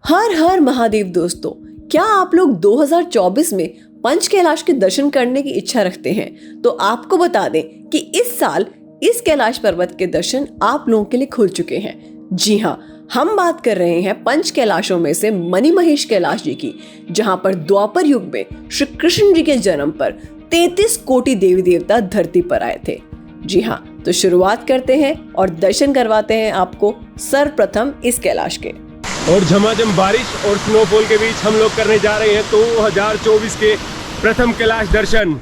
हर हर महादेव दोस्तों, क्या आप लोग 2024 में पंच कैलाश के दर्शन करने की इच्छा रखते हैं? तो आपको बता दें कि इस साल इस कैलाश पर्वत के दर्शन आप लोगों के लिए खुल चुके हैं। जी हाँ, हम बात कर रहे हैं पंच कैलाशों में से मणि महेश कैलाश जी की, जहां पर द्वापर युग में श्री कृष्ण जी के जन्म पर 33 कोटि देवी देवता धरती पर आए थे। जी हाँ, तो शुरुआत करते हैं और दर्शन करवाते हैं आपको सर्वप्रथम इस कैलाश के। और झमाझम बारिश और स्नोफॉल के बीच हम लोग करने जा रहे हैं 2024 के प्रथम कैलाश दर्शन।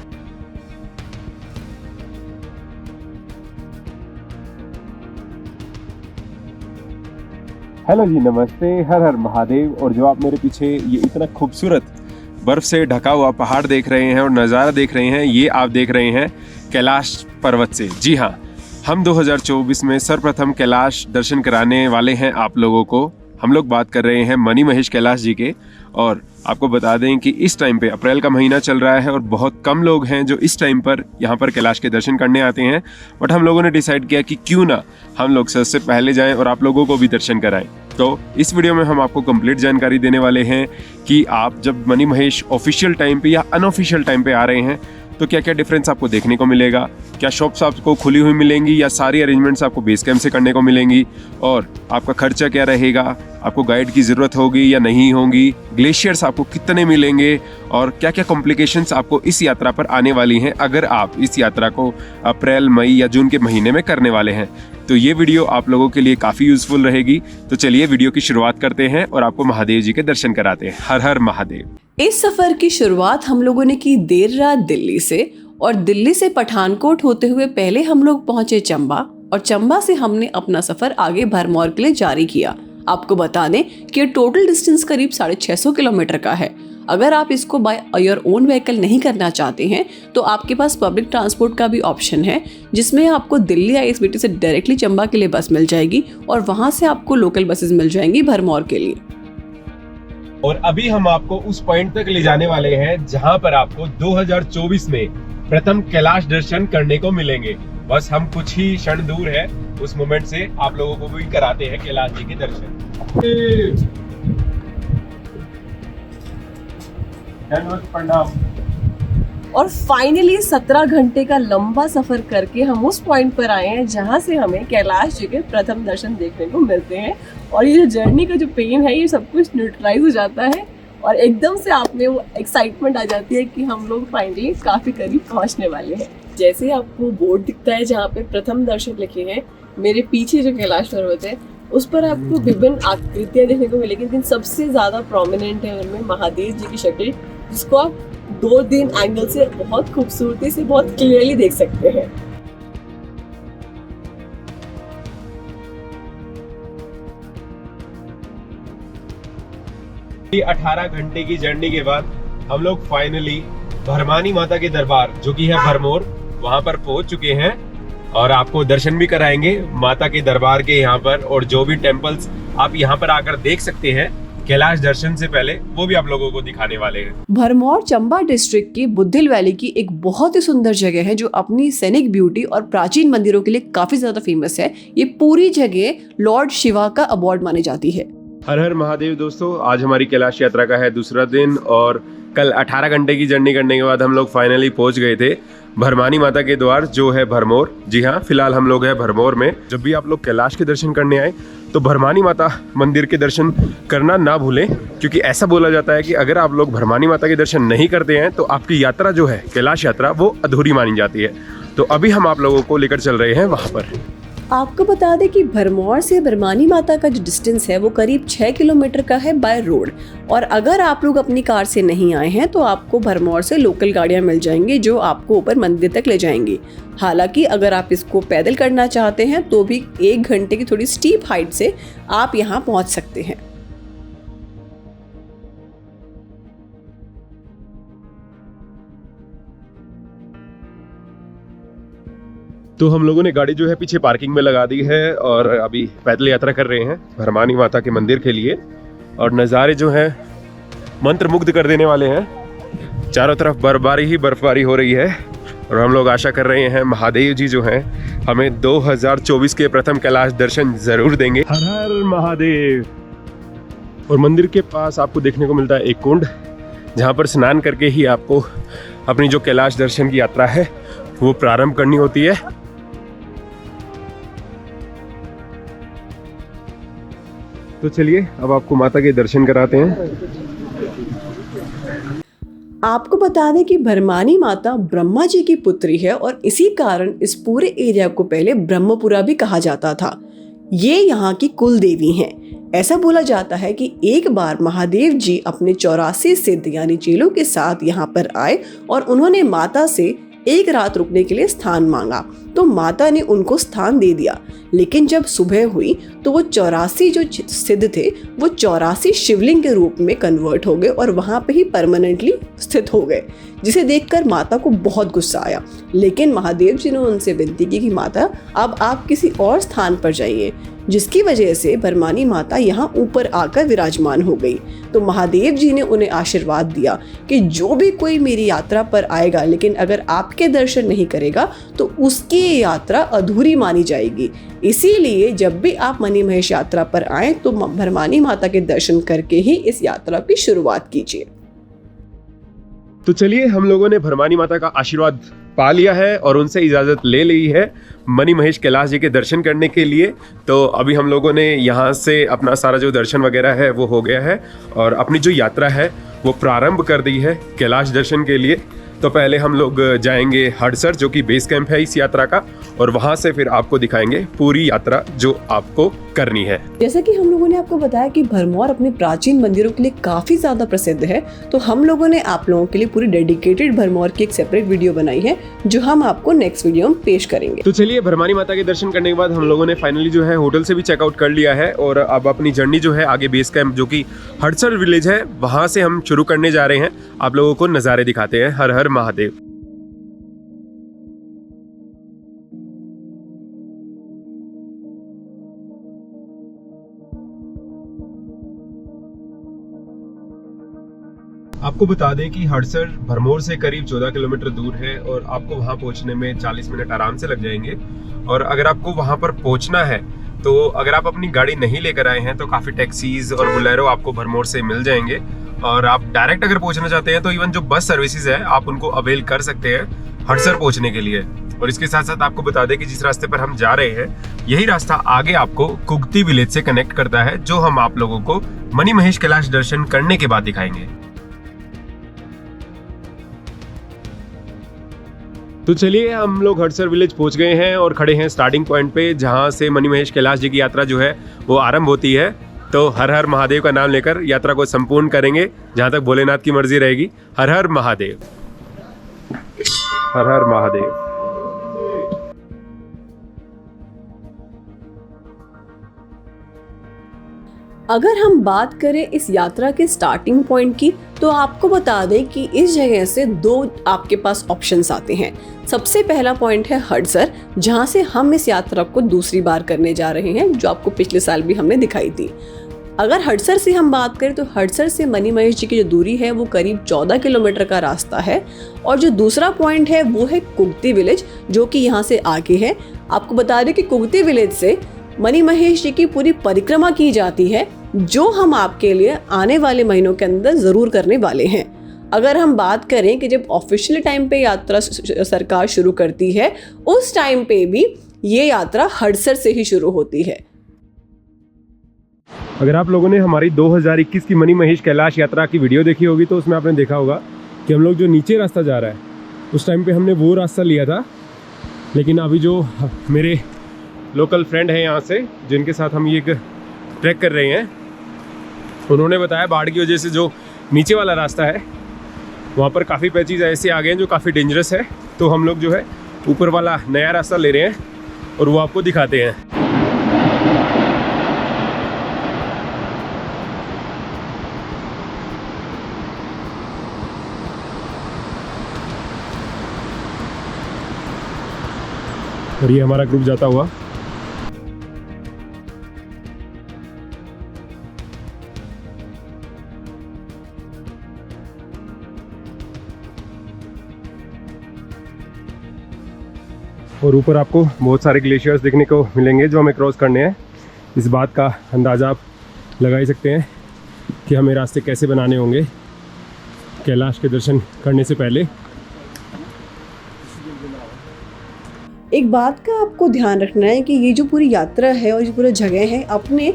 हेलो जी, नमस्ते, हर हर महादेव। और जो आप मेरे पीछे ये इतना खूबसूरत बर्फ से ढका हुआ पहाड़ देख रहे हैं और नज़ारा देख रहे हैं, ये आप देख रहे हैं कैलाश पर्वत से। जी हाँ, हम 2024 में सर्वप्रथम कैलाश दर्शन कराने वाले हैं आप लोगों को। हम लोग बात कर रहे हैं मणि महेश कैलाश जी के। और आपको बता दें कि इस टाइम पे अप्रैल का महीना चल रहा है और बहुत कम लोग हैं जो इस टाइम पर यहाँ पर कैलाश के दर्शन करने आते हैं। बट हम लोगों ने डिसाइड किया कि क्यों ना हम लोग सबसे पहले जाएं और आप लोगों को भी दर्शन कराएं। तो इस वीडियो में हम आपको कंप्लीट जानकारी देने वाले हैं कि आप जब मणि महेश ऑफिशियल टाइम पे या अनऑफिशियल टाइम पे आ रहे हैं तो क्या क्या डिफरेंस आपको देखने को मिलेगा, क्या शॉप्स आपको खुली हुई मिलेंगी या सारी अरेंजमेंट्स आपको बेस कैंप से करने को मिलेंगी, और आपका खर्चा क्या रहेगा, आपको गाइड की ज़रूरत होगी या नहीं होगी, ग्लेशियर्स आपको कितने मिलेंगे और क्या क्या कॉम्प्लिकेशंस आपको इस यात्रा पर आने वाली हैं अगर आप इस यात्रा को अप्रैल, मई या जून के महीने में करने वाले हैं। तो ये वीडियो आप लोगों के लिए काफ़ी यूज़फुल रहेगी। तो चलिए वीडियो की शुरुआत करते हैं और आपको महादेव जी के दर्शन कराते हैं। हर हर महादेव। इस सफर की शुरुआत हम लोगों ने की देर रात दिल्ली से, और दिल्ली से पठानकोट होते हुए पहले हम लोग पहुंचे चंबा, और चंबा से हमने अपना सफर आगे भरमौर के लिए जारी किया। आपको बता दें कि टोटल डिस्टेंस करीब 650 किलोमीटर का है। अगर आप इसको बाय योर ओन व्हीकल नहीं करना चाहते हैं तो आपके पास पब्लिक ट्रांसपोर्ट का भी ऑप्शन है, जिसमें आपको दिल्ली आईएसबीटी से डायरेक्टली चंबा के लिए बस मिल जाएगी और वहां से आपको लोकल बसेस मिल जाएंगी भरमौर के लिए। और अभी हम आपको उस पॉइंट तक ले जाने वाले हैं जहां पर आपको 2024 में प्रथम कैलाश दर्शन करने को मिलेंगे। बस हम कुछ ही क्षण दूर है उस मोमेंट से आप लोगों को भी कराते हैं कैलाश जी के दर्शन। प्रणाम। और फाइनली 17 घंटे का लंबा सफर करके हम उस पॉइंट पर आए हैं जहां से हमें कैलाश जी के प्रथम दर्शन देखने को मिलते हैं। और ये जो जर्नी का जो पेन है, ये सब कुछ न्यूट्रलाइज हो जाता है और एकदम से आप में वो एक्साइटमेंट आ जाती है कि हम लोग फाइनली काफी करीब पहुंचने वाले हैं। जैसे आपको बोर्ड दिखता है जहाँ पे प्रथम दर्शन लिखे हैं, मेरे पीछे जो कैलाश पर्वत है उस पर आपको विभिन्न आकृतियां देखने को मिलेगी, लेकिन सबसे ज्यादा प्रोमिनेंट है उनमें महादेव जी की शक्ल, जिसको आप 2-3 एंगल से बहुत खूबसूरती से बहुत क्लियरली देख सकते हैं। ये 18 घंटे की जर्नी के बाद हम लोग फाइनली भरमानी माता के दरबार, जो कि है भरमौर, वहां पर पहुंच चुके हैं। और आपको दर्शन भी कराएंगे माता के दरबार के यहाँ पर, और जो भी टेम्पल्स आप यहाँ पर आकर देख सकते हैं कैलाश दर्शन से पहले, वो भी आप लोगों को दिखाने वाले हैं। भरमौर चंबा डिस्ट्रिक्ट की बुद्धिल वैली की एक बहुत ही सुंदर जगह है जो अपनी सैनिक ब्यूटी और प्राचीन मंदिरों के लिए काफी ज्यादा फेमस है। ये पूरी जगह लॉर्ड शिवा का अबॉर्ड मानी जाती है। हर हर महादेव दोस्तों, आज हमारी कैलाश यात्रा का है दूसरा दिन और कल 18 घंटे की जर्नी करने के बाद हम लोग फाइनली पहुंच गए थे भरमानी माता के द्वार, जो है भरमौर। जी हाँ, फिलहाल हम लोग हैं भरमौर में। जब भी आप लोग कैलाश के दर्शन करने आए तो भरमानी माता मंदिर के दर्शन करना ना भूलें, क्योंकि ऐसा बोला जाता है कि अगर आप लोग भरमानी माता के दर्शन नहीं करते हैं तो आपकी यात्रा जो है कैलाश यात्रा, वो अधूरी मानी जाती है। तो अभी हम आप लोगों को लेकर चल रहे हैं वहाँ पर। आपको बता दें कि भरमौर से भरमानी माता का जो डिस्टेंस है वो करीब 6 किलोमीटर का है बाय रोड। और अगर आप लोग अपनी कार से नहीं आए हैं तो आपको भरमौर से लोकल गाड़ियां मिल जाएंगी जो आपको ऊपर मंदिर तक ले जाएंगी। हालांकि अगर आप इसको पैदल करना चाहते हैं तो भी 1 घंटे की थोड़ी स्टीप हाइट से आप यहाँ पहुँच सकते हैं। तो हम लोगों ने गाड़ी जो है पीछे पार्किंग में लगा दी है और अभी पैदल यात्रा कर रहे हैं भरमानी माता के मंदिर के लिए। और नज़ारे जो हैं मंत्रमुग्ध कर देने वाले हैं। चारों तरफ बर्फबारी ही बर्फबारी हो रही है और हम लोग आशा कर रहे हैं महादेव जी जो हैं हमें 2024 के प्रथम कैलाश दर्शन जरूर देंगे। हर हर महादेव। और मंदिर के पास आपको देखने को मिलता है एक कुंड, जहाँ पर स्नान करके ही आपको अपनी जो कैलाश दर्शन की यात्रा है वो प्रारंभ करनी होती है। तो चलिए अब आपको माता के दर्शन कराते हैं। आपको बता दें कि भरमानी माता ब्रह्मा जी की पुत्री है और इसी कारण इस पूरे एरिया को पहले ब्रह्मपुरा भी कहा जाता था। ये यहाँ की कुल देवी हैं। ऐसा बोला जाता है कि एक बार महादेव जी अपने 84 सिद्ध यानी चेलों के साथ यहाँ पर आए और उन्होंने माता से एक रात रुकने के लिए स्थान मांगा, तो माता ने उनको स्थान दे दिया। लेकिन जब सुबह हुई तो वो 84 जो सिद्ध थे वो 84 शिवलिंग के रूप में कन्वर्ट हो गए और वहाँ पे ही परमानेंटली स्थित हो गए, जिसे देखकर माता को बहुत गुस्सा आया। लेकिन महादेव जी ने उनसे विनती की कि माता अब आप किसी और स्थान पर जाइए, जिसकी वजह से भरमानी माता यहाँ ऊपर आकर विराजमान हो गई। तो महादेव जी ने उन्हें आशीर्वाद दिया कि जो भी कोई मेरी यात्रा पर आएगा लेकिन अगर आपके दर्शन नहीं करेगा तो उसकी यात्रा अधूरी मानी जाएगी। इसीलिए जब भी आप मणि महेश यात्रा पर आएं तो भरमानी माता के दर्शन करके ही इस यात्रा की शुरुआत कीजिए। तो चलिए हम लोगों ने भरमानी माता का आशीर्वाद पा लिया है और उनसे इजाज़त ले ली है मणि महेश कैलाश जी के दर्शन करने के लिए। तो अभी हम लोगों ने यहाँ से अपना सारा जो दर्शन वगैरह है वो हो गया है और अपनी जो यात्रा है वो प्रारंभ कर दी है कैलाश दर्शन के लिए। तो पहले हम लोग जाएंगे हडसर, जो कि बेस कैंप है इस यात्रा का, और वहां से फिर आपको दिखाएंगे पूरी यात्रा जो आपको करनी है। जैसा कि हम लोगों ने आपको बताया कि भरमौर अपने प्राचीन मंदिरों के लिए काफी ज्यादा प्रसिद्ध है, तो हम लोगों ने आप लोगों के लिए पूरी डेडिकेटेड भरमौर की एक सेपरेट वीडियो बनाई है जो हम आपको नेक्स्ट वीडियो में पेश करेंगे। तो चलिए भरमानी माता के दर्शन करने के बाद हम लोगों ने फाइनली जो है होटल से भी चेकआउट कर लिया है और अब अपनी जर्नी जो है आगे बेस कैंप जो कि हडसर विलेज है वहां से हम शुरू करने जा रहे हैं। आप लोगों को नज़ारे दिखाते हैं। हर हर महादेव। आपको बता दें कि हडसर भरमौर से करीब 14 किलोमीटर दूर है और आपको वहां पहुंचने में 40 मिनट आराम से लग जाएंगे। और अगर आपको वहां पर पहुंचना है तो अगर आप अपनी गाड़ी नहीं लेकर आए हैं तो काफ़ी टैक्सीज और बुलेरो आपको भरमौर से मिल जाएंगे। और आप डायरेक्ट अगर पहुंचना चाहते हैं तो इवन जो बस सर्विसेज है आप उनको अवेल कर सकते हैं हडसर पहुंचने के लिए। और इसके साथ साथ आपको बता दें कि जिस रास्ते पर हम जा रहे हैं यही रास्ता आगे आपको कुगती विलेज से कनेक्ट करता है, जो हम आप लोगों को मणि महेश कैलाश दर्शन करने के बाद दिखाएंगे। तो चलिए हम लोग हडसर विलेज पहुंच गए हैं और खड़े हैं स्टार्टिंग पॉइंट पे, जहां से मणि महेश कैलाश जी की यात्रा जो है वो आरंभ होती है। तो हर हर महादेव का नाम लेकर यात्रा को संपूर्ण करेंगे जहां तक भोलेनाथ की मर्जी रहेगी। हर हर महादेव, हर हर महादेव। अगर हम बात करें इस यात्रा के स्टार्टिंग पॉइंट की तो आपको बता दें कि इस जगह से दो आपके पास ऑप्शंस आते हैं। सबसे पहला पॉइंट है हडसर, जहां से हम इस यात्रा को दूसरी बार करने जा रहे हैं, जो आपको पिछले साल भी हमने दिखाई थी। अगर हडसर से हम बात करें तो हडसर से मणि महेश जी की जो दूरी है वो करीब 14 किलोमीटर का रास्ता है। और जो दूसरा पॉइंट है वो है कुगती विलेज, जो कि यहाँ से आगे है। आपको बता दें कि कुगती विलेज से मणि महेश जी की पूरी परिक्रमा की जाती है, जो हम आपके लिए आने वाले महीनों के अंदर ज़रूर करने वाले हैं। अगर हम बात करें कि जब ऑफिशियल टाइम पे यात्रा सरकार शुरू करती है, उस टाइम पे भी ये यात्रा हडसर से ही शुरू होती है। अगर आप लोगों ने हमारी 2021 की मणि महेश कैलाश यात्रा की वीडियो देखी होगी तो उसमें आपने देखा होगा कि हम लोग जो नीचे रास्ता जा रहा है उस टाइम पे हमने वो रास्ता लिया था। लेकिन अभी जो मेरे लोकल फ्रेंड हैं यहाँ से, जिनके साथ हम ये एक ट्रैक कर रहे हैं, उन्होंने बताया बाढ़ की वजह से जो नीचे वाला रास्ता है वहाँ पर काफ़ी पैचेज ऐसे आ गए हैं जो काफ़ी डेंजरस है। तो हम लोग जो है ऊपर वाला नया रास्ता ले रहे हैं और वो आपको दिखाते हैं। और ये हमारा ग्रुप जाता हुआ। और ऊपर आपको बहुत सारे ग्लेशियर्स देखने को मिलेंगे जो हमें क्रॉस करने हैं। इस बात का अंदाज़ा आप लगा ही सकते हैं कि हमें रास्ते कैसे बनाने होंगे कैलाश के दर्शन करने से पहले। एक बात का आपको ध्यान रखना है कि ये जो पूरी यात्रा है और ये पूरी जगह है अपने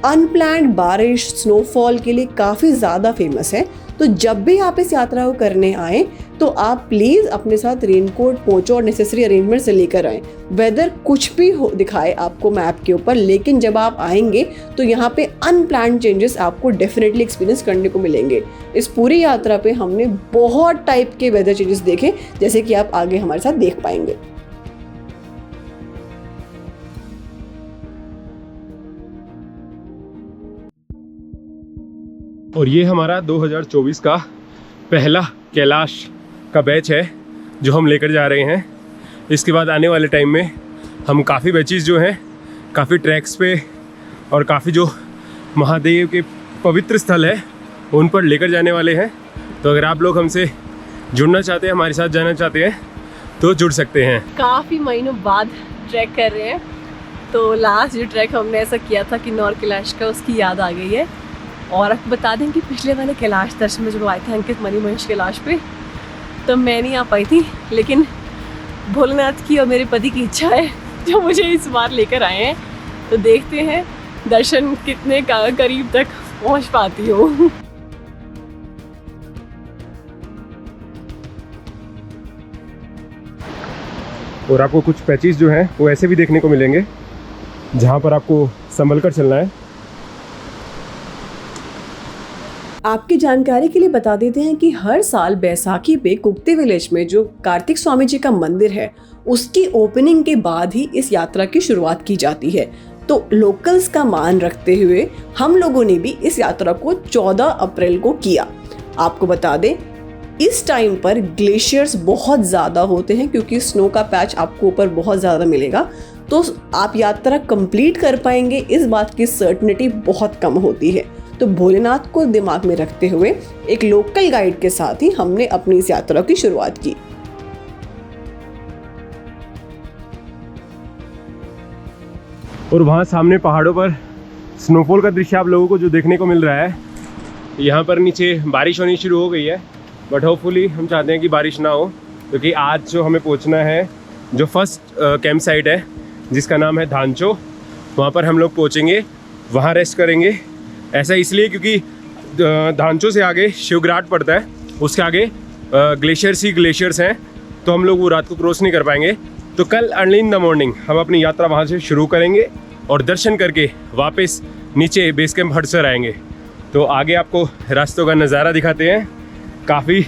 अनप्लान्ड बारिश स्नोफॉल के लिए काफ़ी ज़्यादा फेमस है। तो जब भी आप इस यात्रा को करने आए तो आप प्लीज़ अपने साथ रेनकोट, पोंचो और नेसेसरी अरेंजमेंट से लेकर आएँ। वेदर कुछ भी हो दिखाए आपको मैप के ऊपर, लेकिन जब आप आएंगे तो यहाँ पे अनप्लान्ड चेंजेस आपको डेफिनेटली एक्सपीरियंस करने को मिलेंगे। इस पूरी यात्रा पे हमने बहुत टाइप के वेदर चेंजेस देखे, जैसे कि आप आगे हमारे साथ देख पाएंगे। और ये हमारा 2024 का पहला कैलाश का बैच है जो हम लेकर जा रहे हैं। इसके बाद आने वाले टाइम में हम काफ़ी बैचेस जो हैं काफ़ी ट्रैक्स पे और काफ़ी जो महादेव के पवित्र स्थल है उन पर लेकर जाने वाले हैं। तो अगर आप लोग हमसे जुड़ना चाहते हैं, हमारे साथ जाना चाहते हैं तो जुड़ सकते हैं। काफ़ी महीनों बाद ट्रैक कर रहे हैं। तो लास्ट जो ट्रैक हमने ऐसा किया था कि नॉर्थ कैलाश का, उसकी याद आ गई है। और आपको बता दें कि पिछले वाले कैलाश दर्शन में जब आए थे अंकित मणिमहेश कैलाश पे, तो मैं नहीं आ पाई थी, लेकिन भोलेनाथ की और मेरे पति की इच्छा है जो मुझे इस बार लेकर आए हैं। तो देखते हैं दर्शन कितने करीब तक पहुंच पाती हूँ। और आपको कुछ पैचेस जो हैं वो ऐसे भी देखने को मिलेंगे जहाँ पर आपको संभल कर चलना है। आपकी जानकारी के लिए बता देते हैं कि हर साल बैसाखी पे कुप्ते विलेज में जो कार्तिक स्वामी जी का मंदिर है उसकी ओपनिंग के बाद ही इस यात्रा की शुरुआत की जाती है। तो लोकल्स का मान रखते हुए हम लोगों ने भी इस यात्रा को 14 अप्रैल को किया। आपको बता दें इस टाइम पर ग्लेशियर्स बहुत ज़्यादा होते हैं क्योंकि स्नो का पैच आपको ऊपर बहुत ज़्यादा मिलेगा, तो आप यात्रा कंप्लीट कर पाएंगे इस बात की सर्टेनिटी बहुत कम होती है। तो भोलेनाथ को दिमाग में रखते हुए एक लोकल गाइड के साथ ही हमने अपनी इस यात्रा की शुरुआत की। और वहाँ सामने पहाड़ों पर स्नोफॉल का दृश्य आप लोगों को जो देखने को मिल रहा है, यहाँ पर नीचे बारिश होनी शुरू हो गई है, बट होपफुली हम चाहते हैं कि बारिश ना हो, क्योंकि आज जो हमें पहुँचना है जो फर्स्ट कैंप साइट है जिसका नाम है धांचो, वहाँ पर हम लोग पहुँचेंगे, वहाँ रेस्ट करेंगे। ऐसा इसलिए क्योंकि धांचो से आगे शिवग्राट पड़ता है, उसके आगे ग्लेशियर्स ही ग्लेशियर्स हैं, तो हम लोग वो रात को क्रॉस नहीं कर पाएंगे। तो कल अर्ली इन द मॉर्निंग हम अपनी यात्रा वहाँ से शुरू करेंगे और दर्शन करके वापस नीचे बेस कैंप हटसर आएंगे। तो आगे आपको रास्तों का नज़ारा दिखाते हैं, काफ़ी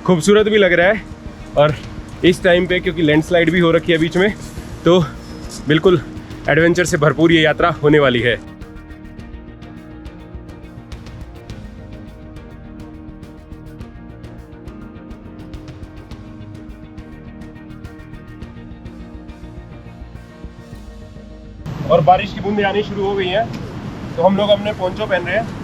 खूबसूरत भी लग रहा है। और इस टाइम पे क्योंकि लैंडस्लाइड भी हो रखी है बीच में, तो बिल्कुल एडवेंचर से भरपूर ये यात्रा होने वाली है। और बारिश की बूंदें आनी शुरू हो गई हैं, तो हम लोग अपने पोंचो पहन रहे हैं।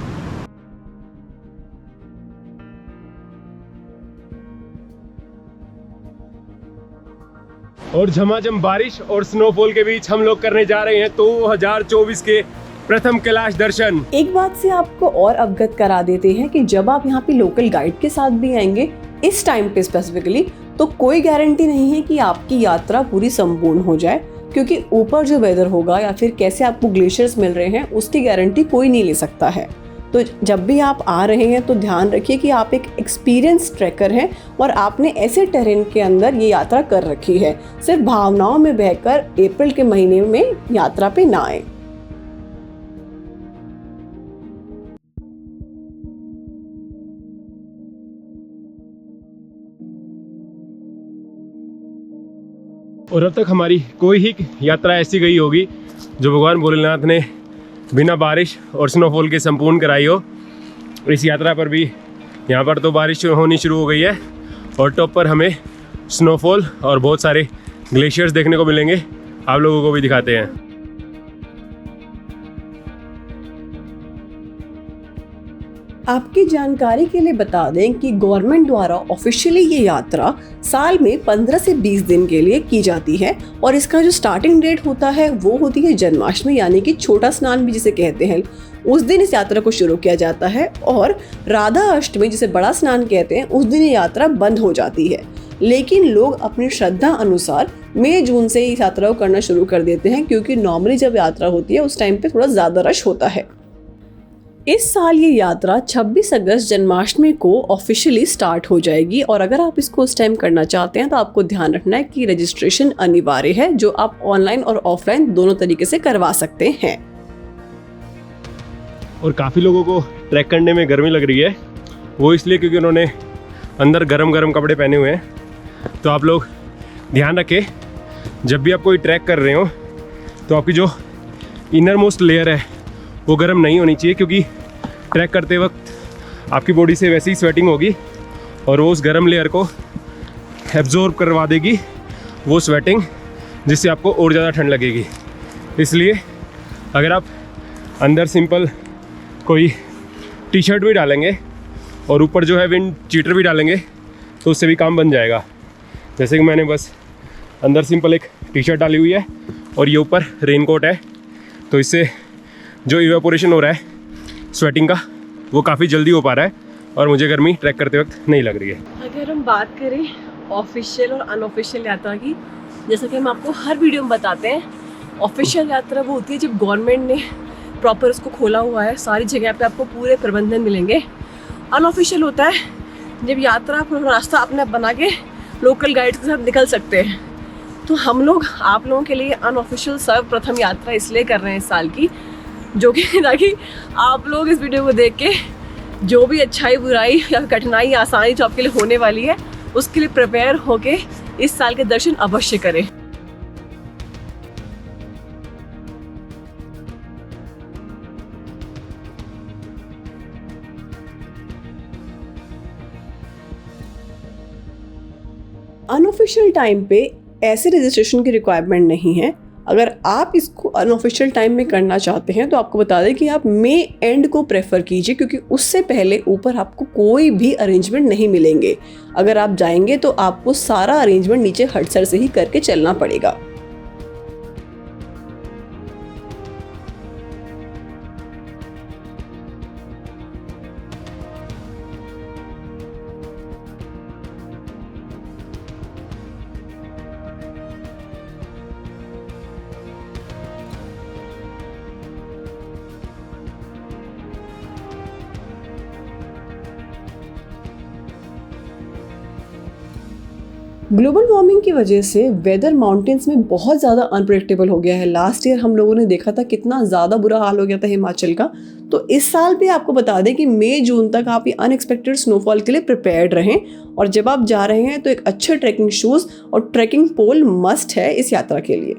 और झमाझम बारिश और स्नोफॉल के बीच हम लोग करने जा रहे हैं 2024 के प्रथम कैलाश दर्शन। एक बात से आपको और अवगत करा देते हैं कि जब आप यहाँ पे लोकल गाइड के साथ भी आएंगे इस टाइम पे स्पेसिफिकली, तो कोई गारंटी नहीं है कि आपकी यात्रा पूरी संपूर्ण हो जाए, क्योंकि ऊपर जो वेदर होगा या फिर कैसे आपको ग्लेशियर्स मिल रहे हैं उसकी गारंटी कोई नहीं ले सकता है। तो जब भी आप आ रहे हैं तो ध्यान रखिए कि आप एक एक्सपीरियंस ट्रैकर हैं और आपने ऐसे टेरेन के अंदर ये यात्रा कर रखी है। सिर्फ भावनाओं में बहकर अप्रैल के महीने में यात्रा पे ना आए। और अब तक हमारी कोई ही यात्रा ऐसी गई होगी जो भगवान भोलेनाथ ने बिना बारिश और स्नोफॉल के संपूर्ण कराई हो। इस यात्रा पर भी यहाँ पर तो बारिश होनी शुरू हो गई है और टॉप पर हमें स्नोफॉल और बहुत सारे ग्लेशियर्स देखने को मिलेंगे, आप लोगों को भी दिखाते हैं। आपकी जानकारी के लिए बता दें कि गवर्नमेंट द्वारा ऑफिशियली ये यात्रा साल में 15 से 20 दिन के लिए की जाती है और इसका जो स्टार्टिंग डेट होता है वो होती है जन्माष्टमी, यानी कि छोटा स्नान भी जिसे कहते हैं। उस दिन इस यात्रा को शुरू किया जाता है और राधा अष्टमी जिसे बड़ा स्नान कहते हैं उस दिन ये यात्रा बंद हो जाती है। लेकिन लोग अपनी श्रद्धा अनुसार मई जून से इस यात्रा को करना शुरू कर देते हैं, क्योंकि नॉर्मली जब यात्रा होती है उस टाइम पे थोड़ा ज़्यादा रश होता है। इस साल ये यात्रा 26 अगस्त जन्माष्टमी को ऑफिशियली स्टार्ट हो जाएगी और अगर आप इसको उस टाइम करना चाहते हैं तो आपको ध्यान रखना है कि रजिस्ट्रेशन अनिवार्य है, जो आप ऑनलाइन और ऑफलाइन दोनों तरीके से करवा सकते हैं। और काफ़ी लोगों को ट्रैक करने में गर्मी लग रही है, वो इसलिए क्योंकि उन्होंने अंदर गरम गरम कपड़े पहने हुए हैं। तो आप लोग ध्यान रखें, जब भी आप कोई ट्रैक कर रहे हो तो आपकी जो इनर मोस्ट लेयर है वो गर्म नहीं होनी चाहिए, क्योंकि ट्रैक करते वक्त आपकी बॉडी से वैसे ही स्वेटिंग होगी और वो उस गर्म लेयर को एब्जॉर्ब करवा देगी वो स्वेटिंग, जिससे आपको और ज़्यादा ठंड लगेगी। इसलिए अगर आप अंदर सिंपल कोई टी शर्ट भी डालेंगे और ऊपर जो है विंड चीटर भी डालेंगे तो उससे भी काम बन जाएगा। जैसे कि मैंने बस अंदर सिंपल एक टी शर्ट डाली हुई है और ये ऊपर रेनकोट है, तो इससे जो इवेपोरेशन हो रहा है स्वेटिंग का वो काफ़ी जल्दी हो पा रहा है और मुझे गर्मी ट्रैक करते वक्त नहीं लग रही है। अगर हम बात करें ऑफिशियल और अनऑफिशियल यात्रा की, जैसा कि हम आपको हर वीडियो में बताते हैं, ऑफिशियल यात्रा वो होती है जब गवर्नमेंट ने प्रॉपर उसको खोला हुआ है, सारी जगह पे आपको पूरे प्रबंधन मिलेंगे। अनऑफिशियल होता है जब यात्रा पूरा रास्ता अपने बना के लोकल गाइड्स के साथ निकल सकते हैं। तो हम लोग आप लोगों के लिए अनऑफिशियल सर्वप्रथम यात्रा इसलिए कर रहे हैं इस साल की, जो कि ताकि आप लोग इस वीडियो को देख के जो भी अच्छाई बुराई या कठिनाई आसानी जो आपके लिए होने वाली है उसके लिए प्रिपेयर होके इस साल के दर्शन अवश्य करें। अनऑफिशियल टाइम पे ऐसे रजिस्ट्रेशन की रिक्वायरमेंट नहीं है। अगर आप इसको अनऑफिशियल टाइम में करना चाहते हैं तो आपको बता दें कि आप मई एंड को प्रेफर कीजिए, क्योंकि उससे पहले ऊपर आपको कोई भी अरेंजमेंट नहीं मिलेंगे। अगर आप जाएंगे तो आपको सारा अरेंजमेंट नीचे हटसर से ही करके चलना पड़ेगा। ग्लोबल वार्मिंग की वजह से वेदर माउंटेन्स में बहुत ज़्यादा अनप्रेडिक्टेबल हो गया है। लास्ट ईयर हम लोगों ने देखा था कितना ज़्यादा बुरा हाल हो गया था हिमाचल का। तो इस साल भी आपको बता दें कि मई जून तक आप ये अनएक्सपेक्टेड स्नोफॉल के लिए प्रिपेयर्ड रहें, और जब आप जा रहे हैं तो एक अच्छे ट्रैकिंग शूज़ और ट्रैकिंग पोल मस्ट है इस यात्रा के लिए।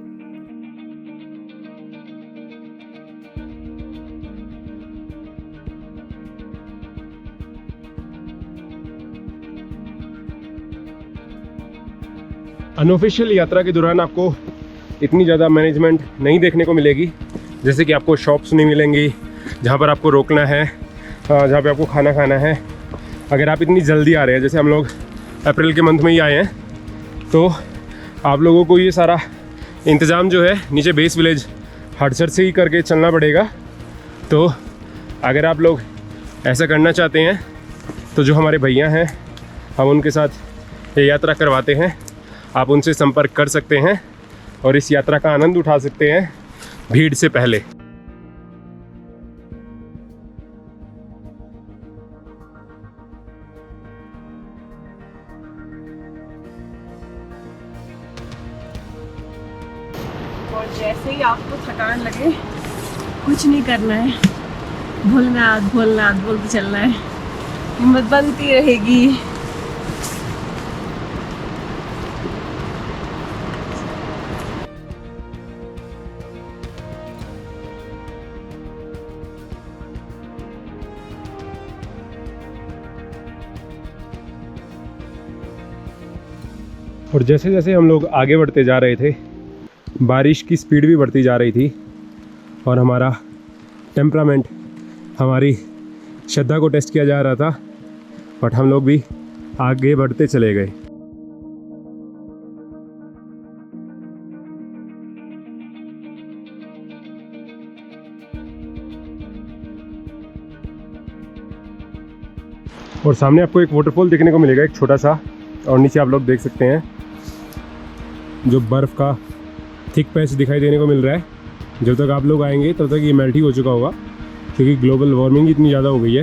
अनऑफिशियल यात्रा के दौरान आपको इतनी ज़्यादा मैनेजमेंट नहीं देखने को मिलेगी, जैसे कि आपको शॉप्स नहीं मिलेंगी जहाँ पर आपको रोकना है, जहाँ पे आपको खाना खाना है। अगर आप इतनी जल्दी आ रहे हैं, जैसे हम लोग अप्रैल के मंथ में ही आए हैं, तो आप लोगों को ये सारा इंतज़ाम जो है नीचे बेस विलेज हटसर से ही करके चलना पड़ेगा। तो अगर आप लोग ऐसा करना चाहते हैं तो जो हमारे भैया हैं हम उनके साथ ये यात्रा करवाते हैं, आप उनसे संपर्क कर सकते हैं और इस यात्रा का आनंद उठा सकते हैं भीड़ से पहले। और जैसे ही आपको थकान लगे कुछ नहीं करना है, भोलेनाथ भोलेनाथ बोलते चलना है, हिम्मत बनती रहेगी। और जैसे जैसे हम लोग आगे बढ़ते जा रहे थे, बारिश की स्पीड भी बढ़ती जा रही थी और हमारा टेम्परामेंट, हमारी श्रद्धा को टेस्ट किया जा रहा था, बट हम लोग भी आगे बढ़ते चले गए। और सामने आपको एक वाटरफॉल देखने को मिलेगा, एक छोटा सा, और नीचे आप लोग देख सकते हैं जो बर्फ़ का थिक पैच दिखाई देने को मिल रहा है। जब तक आप लोग आएंगे तब तक ये मेल्ट ही हो चुका होगा, क्योंकि ग्लोबल वार्मिंग इतनी ज़्यादा हो गई है।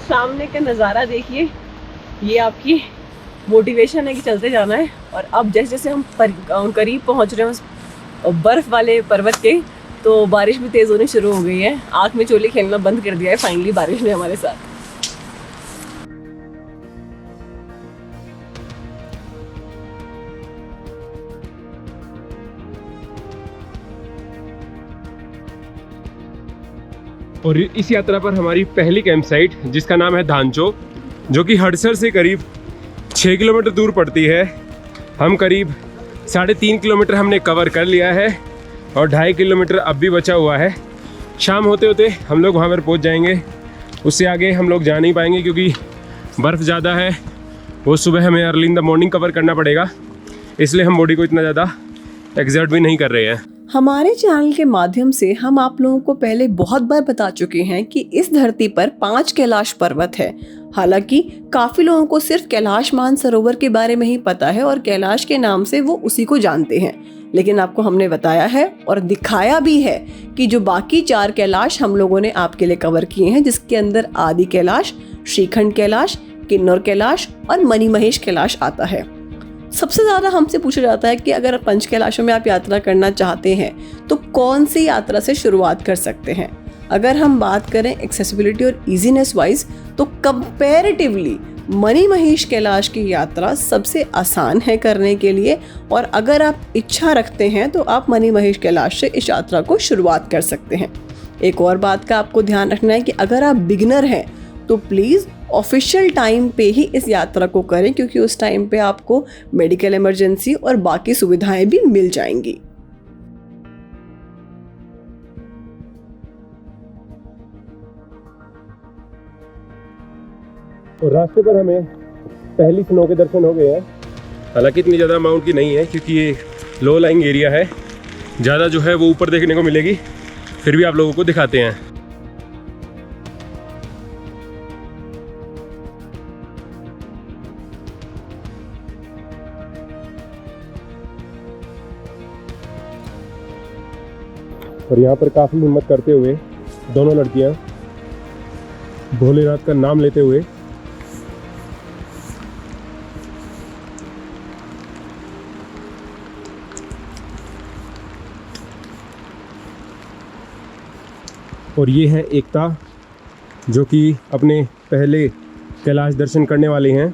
सामने का नज़ारा देखिए, ये आपकी मोटिवेशन है कि चलते जाना है। और अब जैसे जैसे हम करीब पहुंच रहे हैं उस बर्फ़ वाले पर्वत के, तो बारिश भी तेज़ होनी शुरू हो गई है। आँख में चोली खेलना बंद कर दिया है फाइनली बारिश ने हमारे साथ। और इस यात्रा पर हमारी पहली कैंप साइट, जिसका नाम है धांचो, जो कि हड़सर से करीब 6 किलोमीटर दूर पड़ती है। हम करीब 3.5 किलोमीटर हमने कवर कर लिया है और 2.5 किलोमीटर अब भी बचा हुआ है। शाम होते होते हम लोग वहाँ पर पहुँच जाएंगे। उससे आगे हम लोग जा नहीं पाएंगे क्योंकि बर्फ़ ज़्यादा है, वो सुबह हमें early in the morning cover करना पड़ेगा, इसलिए हम बॉडी को इतना ज़्यादा एक्सर्ट भी नहीं कर रहे हैं। हमारे चैनल के माध्यम से हम आप लोगों को पहले बहुत बार बता चुके हैं कि इस धरती पर 5 कैलाश पर्वत है। हालांकि काफी लोगों को सिर्फ कैलाश मानसरोवर के बारे में ही पता है और कैलाश के नाम से वो उसी को जानते हैं, लेकिन आपको हमने बताया है और दिखाया भी है कि जो बाकी 4 कैलाश हम लोगों ने आपके लिए कवर किए हैं, जिसके अंदर आदि कैलाश, श्रीखंड कैलाश, किन्नौर कैलाश और मणिमहेश कैलाश आता है। सबसे ज़्यादा हमसे पूछा जाता है कि अगर 5 कैलाशों में आप यात्रा करना चाहते हैं तो कौन सी यात्रा से शुरुआत कर सकते हैं। अगर हम बात करें एक्सेसिबिलिटी और इजीनेस वाइज, तो कंपैरेटिवली मणिमहेश कैलाश की यात्रा सबसे आसान है करने के लिए, और अगर आप इच्छा रखते हैं तो आप मणिमहेश कैलाश से इस यात्रा को शुरुआत कर सकते हैं। एक और बात का आपको ध्यान रखना है कि अगर आप बिगिनर हैं तो प्लीज़ ऑफिशियल टाइम पे ही इस यात्रा को करें, क्योंकि उस टाइम पे आपको मेडिकल इमरजेंसी और बाकी सुविधाएं भी मिल जाएंगी। और रास्ते पर हमें पहली स्नो के दर्शन हो गए हैं। हालांकि इतनी ज़्यादा अमाउंट की नहीं है क्योंकि ये लो लाइंग एरिया है, ज़्यादा जो है वो ऊपर देखने को मिलेगी, फिर भी आप लोगों को दिखाते हैं। और यहाँ पर काफ़ी हिम्मत करते हुए दोनों लड़कियाँ भोलेनाथ का नाम लेते हुए और ये है एकता, जो कि अपने पहले कैलाश दर्शन करने वाले हैं।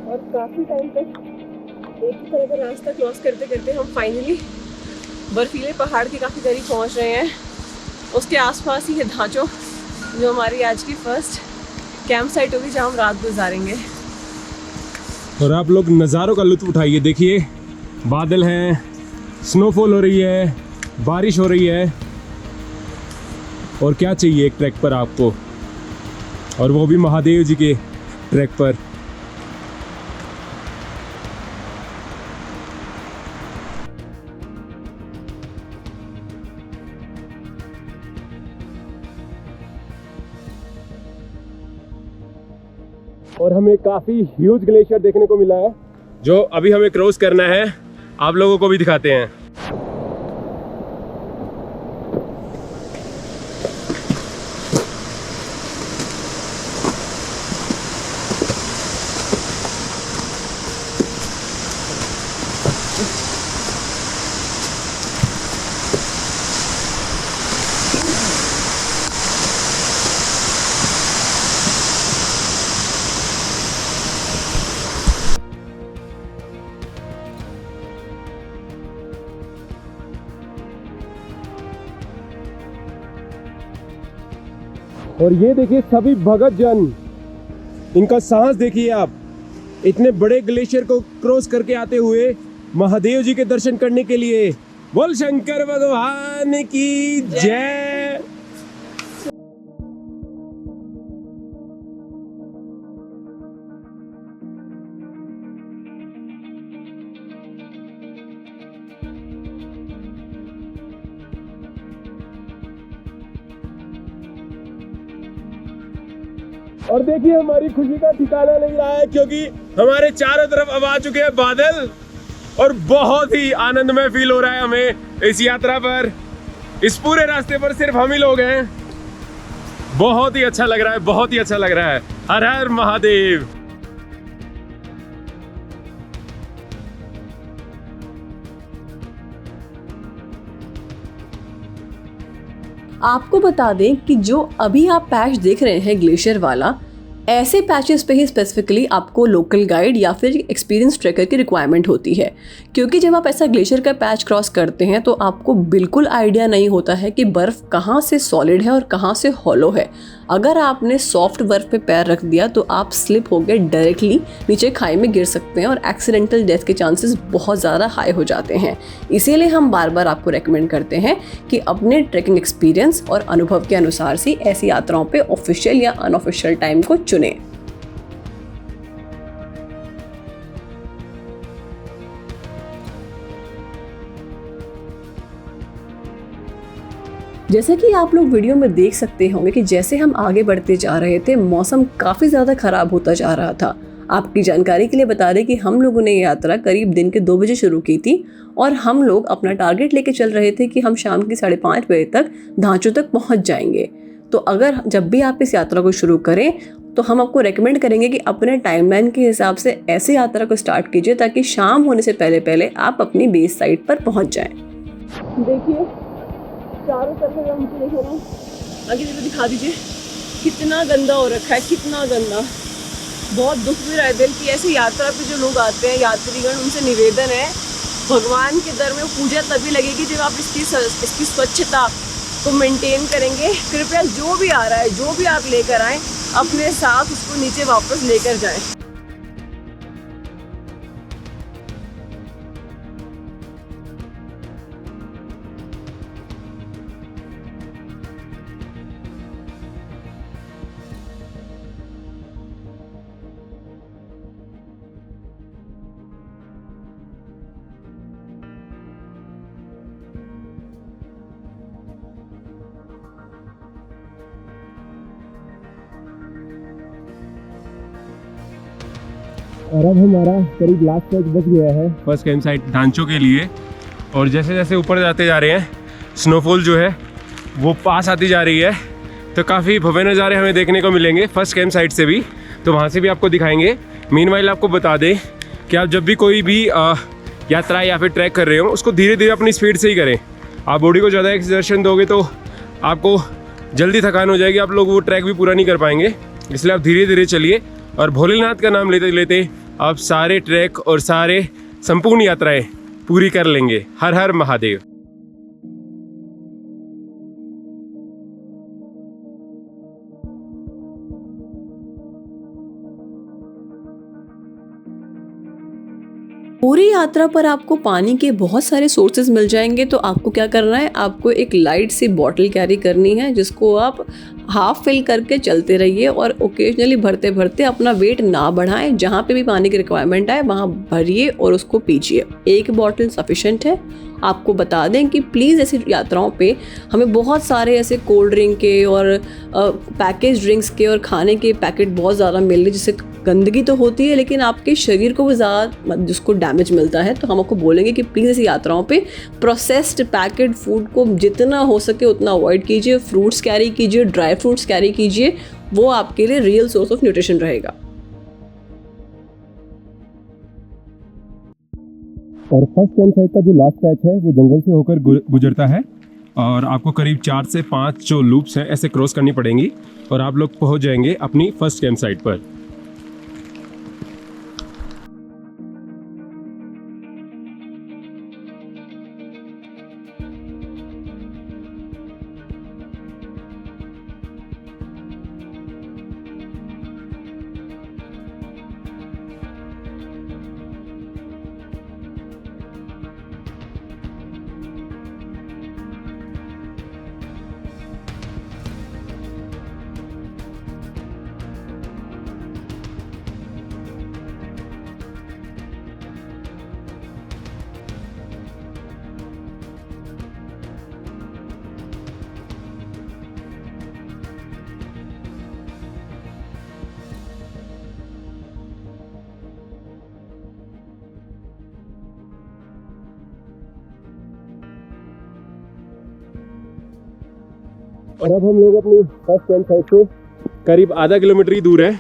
और काफ़ी टाइम तक एक ही तरह का रास्ता क्रॉस करते करते हम फाइनली बर्फीले पहाड़ के काफ़ी करीब पहुंच रहे हैं। उसके आसपास ही है धांचो, जो हमारी आज की फर्स्ट कैंप साइट होगी जहाँ हम रात गुजारेंगे। और आप लोग नज़ारों का लुत्फ उठाइए। देखिए बादल हैं, स्नोफॉल हो रही है, बारिश हो रही है, और क्या चाहिए एक ट्रैक पर आपको, और वो भी महादेव जी के ट्रैक पर। और हमें काफ़ी ह्यूज ग्लेशियर देखने को मिला है, जो अभी हमें क्रॉस करना है। आप लोगों को भी दिखाते हैं। और ये देखिए सभी भगत जन, इनका साहस देखिए आप, इतने बड़े ग्लेशियर को क्रॉस करके आते हुए महादेव जी के दर्शन करने के लिए। बोल शंकर भगवान की जय। और देखिए हमारी खुशी का ठिकाना नहीं रहा है, क्योंकि हमारे चारों तरफ अब आ चुके हैं बादल और बहुत ही आनंदमय फील हो रहा है हमें इस यात्रा पर। इस पूरे रास्ते पर सिर्फ हम ही लोग हैं। बहुत ही अच्छा लग रहा है, बहुत ही अच्छा लग रहा है। हर हर महादेव। आपको बता दें कि जो अभी आप पैच देख रहे हैं ग्लेशियर वाला, ऐसे पैचेस पे ही स्पेसिफिकली आपको लोकल गाइड या फिर एक्सपीरियंस ट्रैकर की रिक्वायरमेंट होती है, क्योंकि जब आप ऐसा ग्लेशियर का पैच क्रॉस करते हैं तो आपको बिल्कुल आइडिया नहीं होता है कि बर्फ़ कहाँ से सॉलिड है और कहाँ से हॉलो है। अगर आपने सॉफ्ट बर्फ़ पे पैर रख दिया तो आप स्लिप होकर डायरेक्टली नीचे खाई में गिर सकते हैं और एक्सीडेंटल डेथ के चांसेस बहुत ज़्यादा हाई हो जाते हैं। इसीलिए हम बार बार आपको रेकमेंड करते हैं कि अपने ट्रैकिंग एक्सपीरियंस और अनुभव के अनुसार से ऐसी यात्राओं पे ऑफिशियल या अनऑफिशियल टाइम को चुनें। जैसे कि आप लोग वीडियो में देख सकते होंगे कि जैसे हम आगे बढ़ते जा रहे थे मौसम काफ़ी ज़्यादा ख़राब होता जा रहा था। आपकी जानकारी के लिए बता दें कि हम लोगों ने यात्रा करीब दिन के 2 बजे शुरू की थी और हम लोग अपना टारगेट लेके चल रहे थे कि हम शाम की 5:30 बजे तक धांचू तक पहुंच जाएंगे। तो अगर जब भी आप इस यात्रा को शुरू करें तो हम आपको रेकमेंड करेंगे कि अपने टाइमलाइन के हिसाब से ऐसे यात्रा को स्टार्ट कीजिए ताकि शाम होने से पहले पहले आप अपनी बेस साइट पर पहुँच जाएँ। देखिए चारों तरफ हम देख रहे हैं, आगे जरा दिखा दीजिए कितना गंदा हो रखा है, कितना गंदा। बहुत दुख भी रहा है दिल की ऐसी यात्रा पे जो लोग आते हैं यात्रीगण, उनसे निवेदन है भगवान के दर में पूजा तभी लगेगी जब आप इसकी स्वच्छता को मेंटेन करेंगे। कृपया जो भी आ रहा है, जो भी आप लेकर आएँ, अपने साथ उसको नीचे वापस लेकर जाएं। और अब हमारा करीब लास्ट पैच बच गया है फर्स्ट कैंप साइट ढांचों के लिए। और जैसे जैसे ऊपर जाते जा रहे हैं स्नोफॉल जो है वो पास आती जा रही है, तो काफ़ी भव्य नज़ारे हमें देखने को मिलेंगे फर्स्ट कैंप साइट से भी, तो वहाँ से भी आपको दिखाएंगे। मीनवाइल आपको बता दें कि आप जब भी कोई भी यात्रा या फिर ट्रैक कर रहे हो उसको धीरे धीरे अपनी स्पीड से ही करें। आप बॉडी को ज़्यादा एक्सर्शन दोगे तो आपको जल्दी थकान हो जाएगी, आप लोग वो ट्रैक भी पूरा नहीं कर पाएंगे। इसलिए आप धीरे धीरे चलिए और भोलेनाथ का नाम लेते लेते आप सारे ट्रैक और सारे संपूर्ण यात्राएं पूरी कर लेंगे। हर हर महादेव। पूरी यात्रा पर आपको पानी के बहुत सारे सोर्सेज मिल जाएंगे। तो आपको क्या करना है, आपको एक लाइट सी बॉटल कैरी करनी है जिसको आप हाफ फिल करके चलते रहिए और ओकेजनली भरते भरते अपना वेट ना बढ़ाएं। जहाँ पे भी पानी की रिक्वायरमेंट है वहाँ भरिए और उसको पीजिए। एक बॉटल सफिशेंट है। आपको बता दें कि प्लीज़ ऐसी यात्राओं पे हमें बहुत सारे ऐसे कोल्ड ड्रिंक के और पैकेज ड्रिंक्स के और खाने के पैकेट बहुत ज़्यादा मिल रहे, जिससे गंदगी तो होती है लेकिन आपके शरीर को भी ज़्यादा जिसको डैमेज मिलता है। तो हम आपको बोलेंगे कि प्लीज़ ऐसी यात्राओं पे प्रोसेस्ड पैकेट फूड को जितना हो सके उतना अवॉइड कीजिए। फ्रूट्स कैरी कीजिए, ड्राई फ्रूट्स कैरी कीजिए, वो आपके लिए रियल सोर्स ऑफ न्यूट्रिशन रहेगा। और फर्स्ट कैंप साइट का जो लास्ट पैच है वो जंगल से होकर गुजरता है और आपको करीब 4 से 5 जो लूप्स हैं ऐसे क्रॉस करनी पड़ेंगी और आप लोग पहुंच जाएंगे अपनी फर्स्ट कैंप साइट पर। और अब हम लोग अपनी फर्स्ट कैंप साइट से करीब आधा किलोमीटर ही दूर है।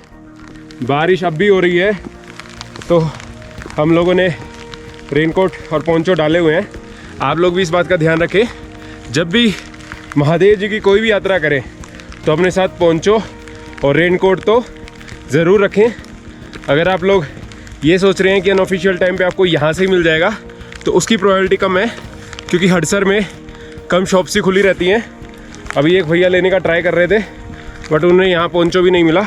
बारिश अब भी हो रही है, तो हम लोगों ने रेनकोट और पोंचो डाले हुए हैं। आप लोग भी इस बात का ध्यान रखें, जब भी महादेव जी की कोई भी यात्रा करें तो अपने साथ पोंचो और रेनकोट तो ज़रूर रखें। अगर आप लोग ये सोच रहे हैं कि अनऑफिशियल टाइम पे आपको यहाँ से ही मिल जाएगा, तो उसकी प्रोबेबिलिटी कम है, क्योंकि हडसर में कम शॉप्स ही खुली रहती हैं। अभी एक भैया लेने का ट्राई कर रहे थे, बट उन्हें यहाँ पोंचो भी नहीं मिला।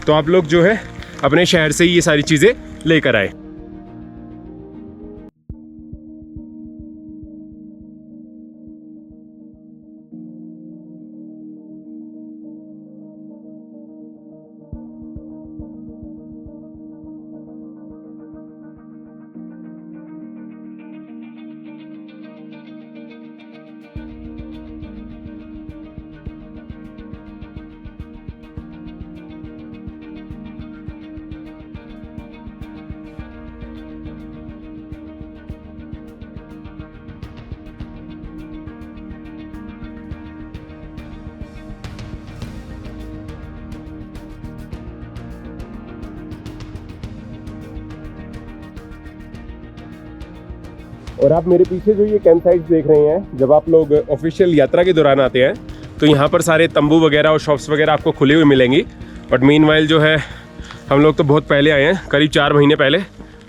तो आप लोग जो है अपने शहर से ही ये सारी चीज़ें लेकर आए। और आप मेरे पीछे जो ये कैंप साइट्स देख रहे हैं, जब आप लोग ऑफिशियल यात्रा के दौरान आते हैं तो यहाँ पर सारे तंबू वगैरह और शॉप्स वगैरह आपको खुली हुई मिलेंगी। बट मीनवाइल जो है, हम लोग तो बहुत पहले आए हैं, करीब 4 महीने पहले,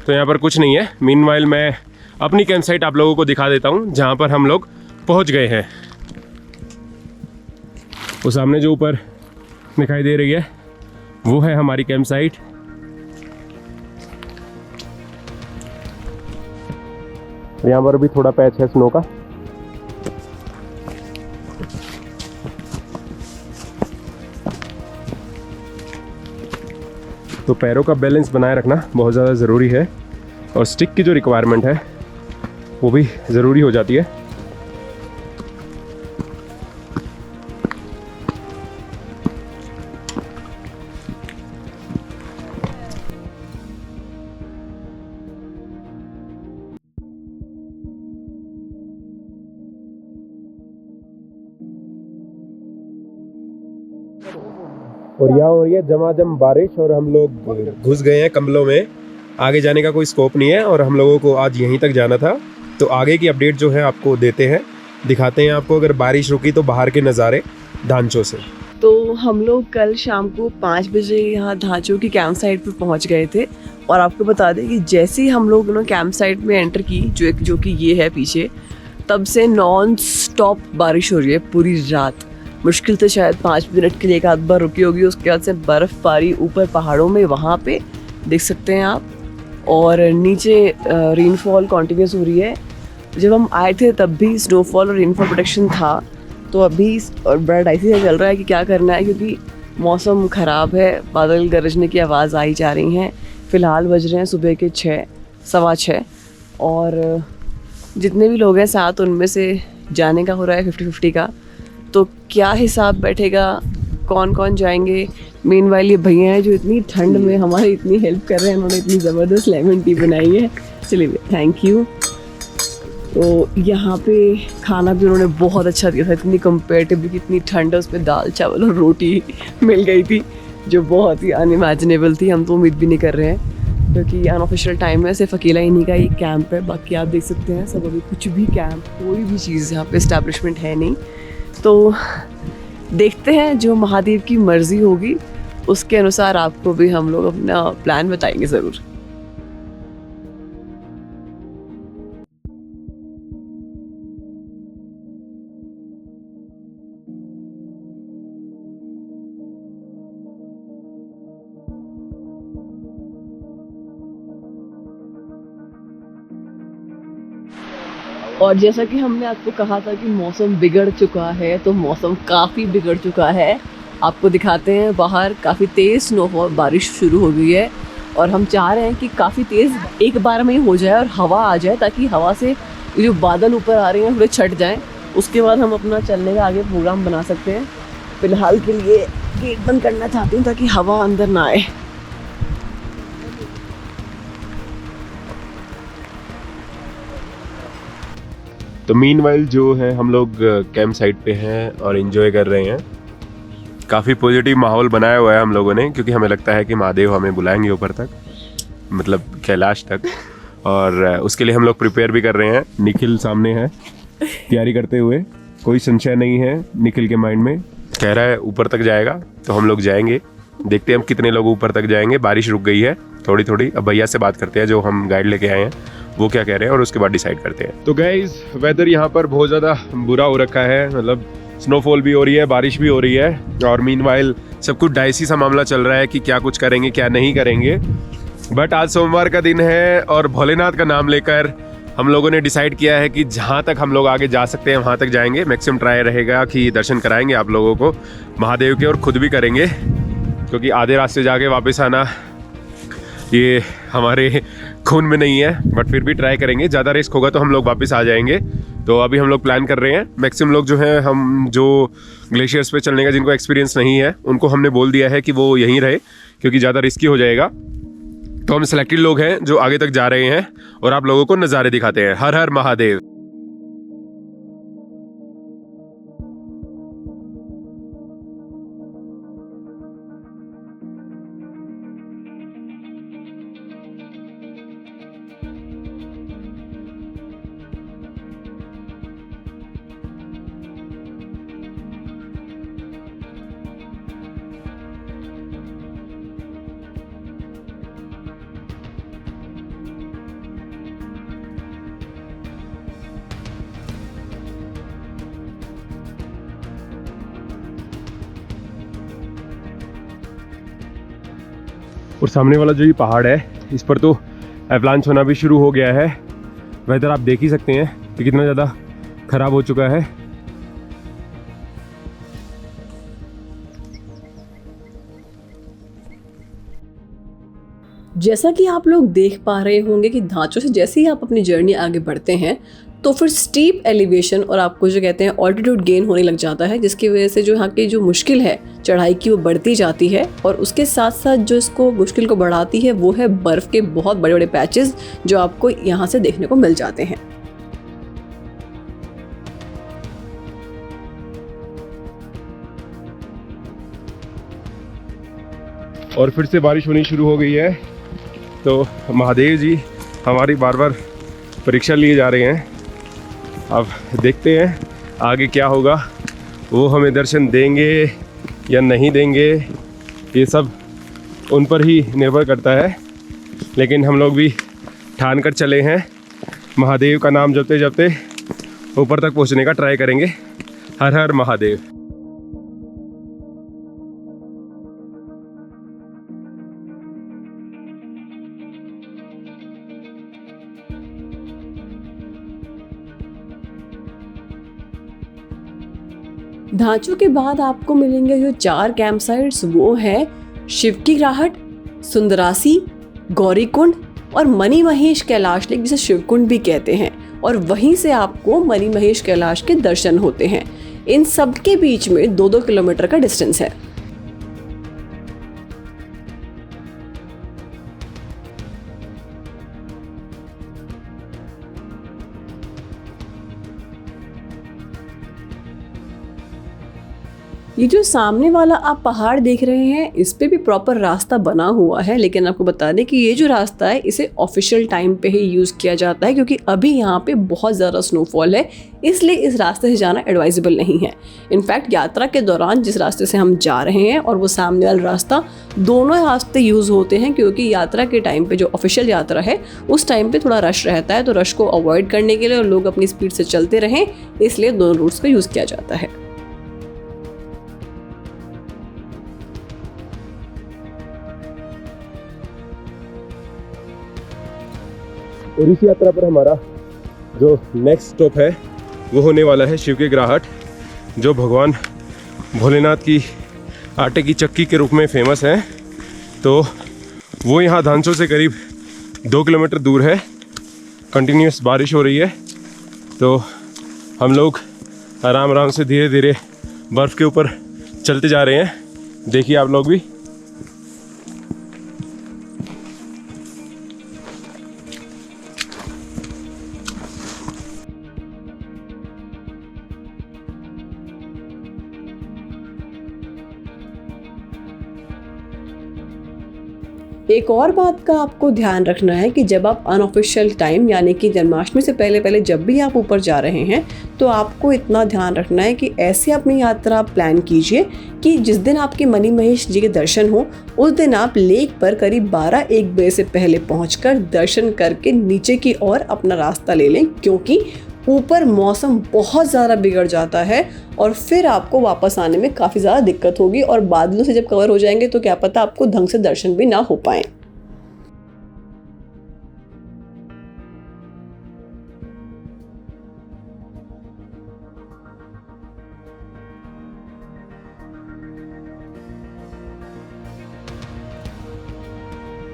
तो यहाँ पर कुछ नहीं है। मीनवाइल मैं अपनी कैंप साइट आप लोगों को दिखा देता हूँ, जहाँ पर हम लोग पहुँच गए हैं। वो सामने जो ऊपर दिखाई दे रही है वो है हमारी कैंप साइट। यहाँ पर भी थोड़ा पैच है स्नो का। तो पैरों का बैलेंस बनाए रखना बहुत ज़्यादा ज़रूरी है, और स्टिक की जो रिक्वायरमेंट है वो भी ज़रूरी हो जाती है। और यहाँ हो रही है झमाझम बारिश, और हम लोग घुस गए हैं कम्बलों में। आगे जाने का कोई स्कोप नहीं है, और हम लोगों को आज यहीं तक जाना था। तो आगे की अपडेट जो है आपको देते हैं, दिखाते हैं आपको अगर बारिश रुकी तो बाहर के नज़ारे धांचों से। तो हम लोग कल शाम को 5 बजे यहाँ धांचों की कैंप साइट पर पहुँच गए थे। और आपको बता दें कि जैसे ही हम लोग कैंप साइट में एंटर की, जो कि ये है पीछे, तब से नॉन स्टॉप बारिश हो रही है पूरी रात। मुश्किल से शायद 5 मिनट के लिए एक आध बार रुकी होगी, उसके बाद से बर्फ़बारी ऊपर पहाड़ों में वहाँ पे देख सकते हैं आप, और नीचे रेनफॉल कॉन्टीन्यूस हो रही है। जब हम आए थे तब भी स्नोफॉल और रेनफॉल प्रोटेक्शन था, तो अभी और बड़ा डाइसी चल रहा है कि क्या करना है, क्योंकि मौसम ख़राब है, बादल गरजने की आवाज़ आई जा रही हैं। फ़िलहाल बज रहे हैं सुबह के 6, 6:15, और जितने भी लोग हैं साथ, उनमें से जाने का हो रहा है 50-50 का। तो क्या हिसाब बैठेगा, कौन कौन जाएंगे। मीनवाइल ये भैया हैं जो इतनी ठंड में हमारी इतनी हेल्प कर रहे हैं, उन्होंने इतनी ज़बरदस्त लेमन टी बनाई है। चलिए थैंक यू। तो यहाँ पे खाना भी उन्होंने बहुत अच्छा दिया था, इतनी कंपेरेटिवली कितनी ठंड है, उसमें दाल चावल और रोटी मिल गई थी, जो बहुत ही अनइमेजिनेबल थी। हम तो उम्मीद भी नहीं कर रहे हैं, क्योंकि अनऑफिशियल टाइम है, सिर्फ अकेला इन्हीं का ही कैंप है। बाकी आप देख सकते हैं सब अभी कुछ भी कैंप, कोई भी चीज़ यहाँ पे इस्टेब्लिशमेंट है नहीं। तो देखते हैं, जो महादेव की मर्ज़ी होगी उसके अनुसार आपको भी हम लोग अपना प्लान बताएंगे ज़रूर। और जैसा कि हमने आपको कहा था कि मौसम बिगड़ चुका है, तो मौसम काफ़ी बिगड़ चुका है। आपको दिखाते हैं, बाहर काफ़ी तेज़ स्नोफॉल बारिश शुरू हो गई है, और हम चाह रहे हैं कि काफ़ी तेज़ एक बार में ही हो जाए और हवा आ जाए, ताकि हवा से जो बादल ऊपर आ रहे हैं थोड़े छट जाएं। उसके बाद हम अपना चलने का आगे प्रोग्राम बना सकते हैं। फ़िलहाल के लिए गेट बंद करना चाहती हूँ ताकि हवा अंदर ना आए। तो मीनवाइल जो है हम लोग कैंप साइट पे हैं और एंजॉय कर रहे हैं। काफ़ी पॉजिटिव माहौल बनाया हुआ है हम लोगों ने, क्योंकि हमें लगता है कि महादेव हमें बुलाएंगे ऊपर तक, मतलब कैलाश तक, और उसके लिए हम लोग प्रिपेयर भी कर रहे हैं। निखिल सामने है तैयारी करते हुए, कोई संशय नहीं है निखिल के माइंड में, कह रहा है ऊपर तक जाएगा, तो हम लोग जाएंगे। देखते हैं हम कितने लोग ऊपर तक जाएंगे। बारिश रुक गई है थोड़ी थोड़ी, अब भैया से बात करते हैं जो हम गाइड लेके आए हैं, वो क्या कह रहे हैं और उसके बाद डिसाइड करते हैं। तो गाइस, वेदर यहाँ पर बहुत ज़्यादा बुरा हो रखा है, मतलब स्नोफॉल भी हो रही है, बारिश भी हो रही है, और मीनवाइल सब कुछ डाइसी सा मामला चल रहा है कि क्या कुछ करेंगे क्या नहीं करेंगे। बट आज सोमवार का दिन है और भोलेनाथ का नाम लेकर हम लोगों ने डिसाइड किया है कि जहाँ तक हम लोग आगे जा सकते हैं वहाँ तक जाएंगे। मैक्सिमम ट्राई रहेगा कि दर्शन कराएंगे आप लोगों को महादेव के, और खुद भी करेंगे, क्योंकि आधे रास्ते जाके वापस आना ये हमारे खून में नहीं है, बट फिर भी ट्राई करेंगे। ज़्यादा रिस्क होगा तो हम लोग वापस आ जाएंगे। तो अभी हम लोग प्लान कर रहे हैं। मैक्सिमम लोग जो हैं, हम जो ग्लेशियर्स पे चलने का जिनको एक्सपीरियंस नहीं है उनको हमने बोल दिया है कि वो यहीं रहे, क्योंकि ज़्यादा रिस्की हो जाएगा। तो हम सिलेक्टेड लोग हैं जो आगे तक जा रहे हैं और आप लोगों को नज़ारे दिखाते हैं। हर हर महादेव। और सामने वाला जो ये पहाड़ है, इस पर तो एवलांच होना भी शुरू हो गया है। वेदर आप देख ही सकते हैं कि कितना ज़्यादा ख़राब हो चुका है। जैसा कि आप लोग देख पा रहे होंगे कि ढांचों से जैसे ही आप अपनी जर्नी आगे बढ़ते हैं तो फिर स्टीप एलिवेशन और आपको जो कहते हैं ऑल्टीट्यूड गेन होने लग जाता है, जिसकी वजह से जो यहाँ की जो मुश्किल है चढ़ाई की वो बढ़ती जाती है। और उसके साथ साथ जो इसको मुश्किल को बढ़ाती है वो है बर्फ़ के बहुत बड़े बड़े पैचेस जो आपको यहाँ से देखने को मिल जाते हैं। और फिर से बारिश होनी शुरू हो गई है, तो महादेव जी हमारी बार बार परीक्षा लिए जा रहे हैं। अब देखते हैं आगे क्या होगा, वो हमें दर्शन देंगे या नहीं देंगे, ये सब उन पर ही निर्भर करता है। लेकिन हम लोग भी ठान कर चले हैं, महादेव का नाम जपते जपते ऊपर तक पहुंचने का ट्राई करेंगे। हर हर महादेव। ढांचों के बाद आपको मिलेंगे जो 4 कैंप साइट्स, वो है शिव की ग्राहट, सुंदरासी, गौरीकुंड और मणि महेश कैलाश लेक, जिसे शिवकुंड भी कहते हैं। और वहीं से आपको मणि महेश कैलाश के दर्शन होते हैं। इन सब के बीच में 2-2 किलोमीटर का डिस्टेंस है। ये जो सामने वाला आप पहाड़ देख रहे हैं, इस पे भी प्रॉपर रास्ता बना हुआ है, लेकिन आपको बता दें कि ये जो रास्ता है इसे ऑफिशियल टाइम पे ही यूज़ किया जाता है, क्योंकि अभी यहाँ पे बहुत ज़्यादा स्नोफॉल है, इसलिए इस रास्ते से जाना एडवाइजेबल नहीं है। इनफैक्ट यात्रा के दौरान जिस रास्ते से हम जा रहे हैं और वो सामने वाला रास्ता, दोनों रास्ते यूज़ होते हैं, क्योंकि यात्रा के टाइम पे जो ऑफिशियल यात्रा है उस टाइम पे थोड़ा रश रहता है, तो रश को अवॉइड करने के लिए और लोग अपनी स्पीड से चलते रहें, इसलिए दोनों रूट्स का यूज़ किया जाता है। और इस यात्रा पर हमारा जो नेक्स्ट स्टॉप है वो होने वाला है शिव के ग्राहट, जो भगवान भोलेनाथ की आटे की चक्की के रूप में फेमस है। तो वो यहाँ धांचों से करीब 2 किलोमीटर दूर है। कंटिन्यूस बारिश हो रही है, तो हम लोग आराम आराम से धीरे धीरे बर्फ़ के ऊपर चलते जा रहे हैं। देखिए आप लोग भी। एक और बात का आपको ध्यान रखना है कि जब आप अनऑफिशियल टाइम यानी कि जन्माष्टमी से पहले पहले जब भी आप ऊपर जा रहे हैं तो आपको इतना ध्यान रखना है कि ऐसे अपनी यात्रा प्लान कीजिए कि जिस दिन आपके मणि महेश जी के दर्शन हो उस दिन आप लेक पर करीब 12-1 बजे से पहले पहुंचकर दर्शन करके नीचे की ओर अपना रास्ता ले लें, क्योंकि ऊपर मौसम बहुत ज़्यादा बिगड़ जाता है और फिर आपको वापस आने में काफ़ी ज़्यादा दिक्कत होगी और बादलों से जब कवर हो जाएंगे तो क्या पता आपको ढंग से दर्शन भी ना हो पाए।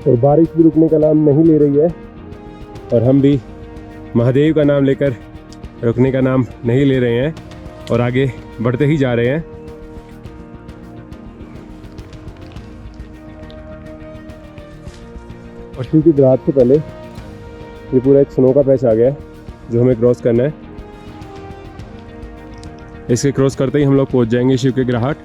और बारिश भी रुकने का नाम नहीं ले रही है और हम भी महादेव का नाम लेकर रुकने का नाम नहीं ले रहे हैं और आगे बढ़ते ही जा रहे हैं। और शिव की रात से पहले ये पूरा एक स्नो का पैच आ गया है जो हमें क्रॉस करना है। इसके क्रॉस करते ही हम लोग पहुंच जाएंगे शिव के ग्राहट।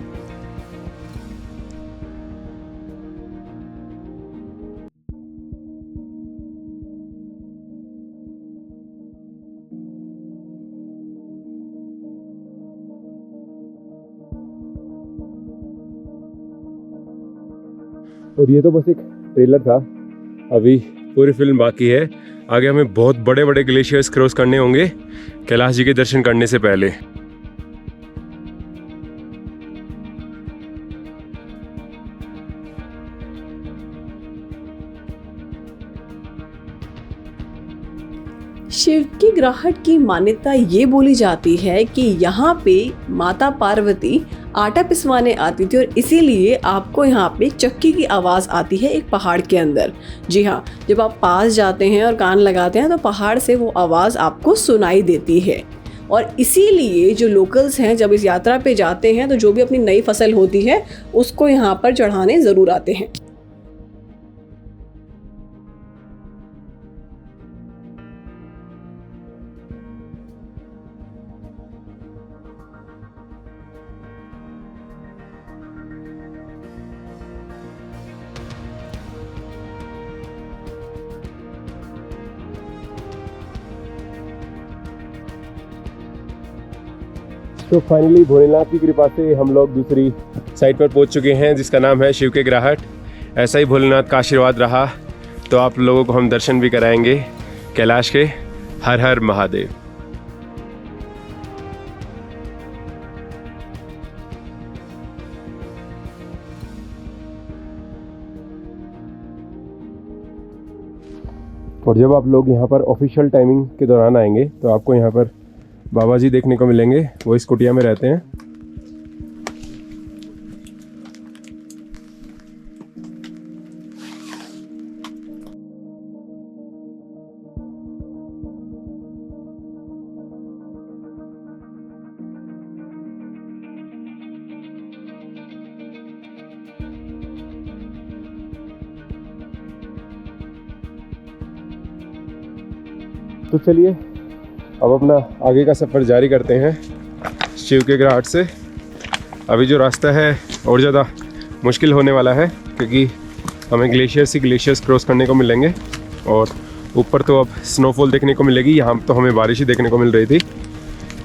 और ये तो बस एक ट्रेलर था, अभी पूरी फिल्म बाकी है। आगे हमें बहुत बड़े बड़े ग्लेशियर्स क्रॉस करने होंगे कैलाश जी के दर्शन करने से पहले। शिव की ग्राहट की मान्यता ये बोली जाती है कि यहाँ पे माता पार्वती आटा पिसवाने आती थी और इसीलिए आपको यहाँ पे चक्की की आवाज़ आती है एक पहाड़ के अंदर। जी हाँ, जब आप पास जाते हैं और कान लगाते हैं तो पहाड़ से वो आवाज़ आपको सुनाई देती है। और इसीलिए जो लोकल्स हैं जब इस यात्रा पे जाते हैं तो जो भी अपनी नई फसल होती है उसको यहाँ पर चढ़ाने ज़रूर आते हैं। तो फाइनली भोलेनाथ की कृपा से हम लोग दूसरी साइड पर पहुंच चुके हैं जिसका नाम है शिव के ग्राहट। ऐसा ही भोलेनाथ का आशीर्वाद रहा तो आप लोगों को हम दर्शन भी कराएंगे कैलाश के। हर हर महादेव। और जब आप लोग यहाँ पर ऑफिशियल टाइमिंग के दौरान आएंगे तो आपको यहाँ पर बाबा जी देखने को मिलेंगे, वो इस कुटिया में रहते हैं। तो चलिए अब अपना आगे का सफ़र जारी करते हैं शिव के ग्राहट से। अभी जो रास्ता है और ज़्यादा मुश्किल होने वाला है क्योंकि हमें ग्लेशियर्स क्रॉस करने को मिलेंगे और ऊपर तो अब स्नोफॉल देखने को मिलेगी। यहाँ तो हमें बारिश ही देखने को मिल रही थी।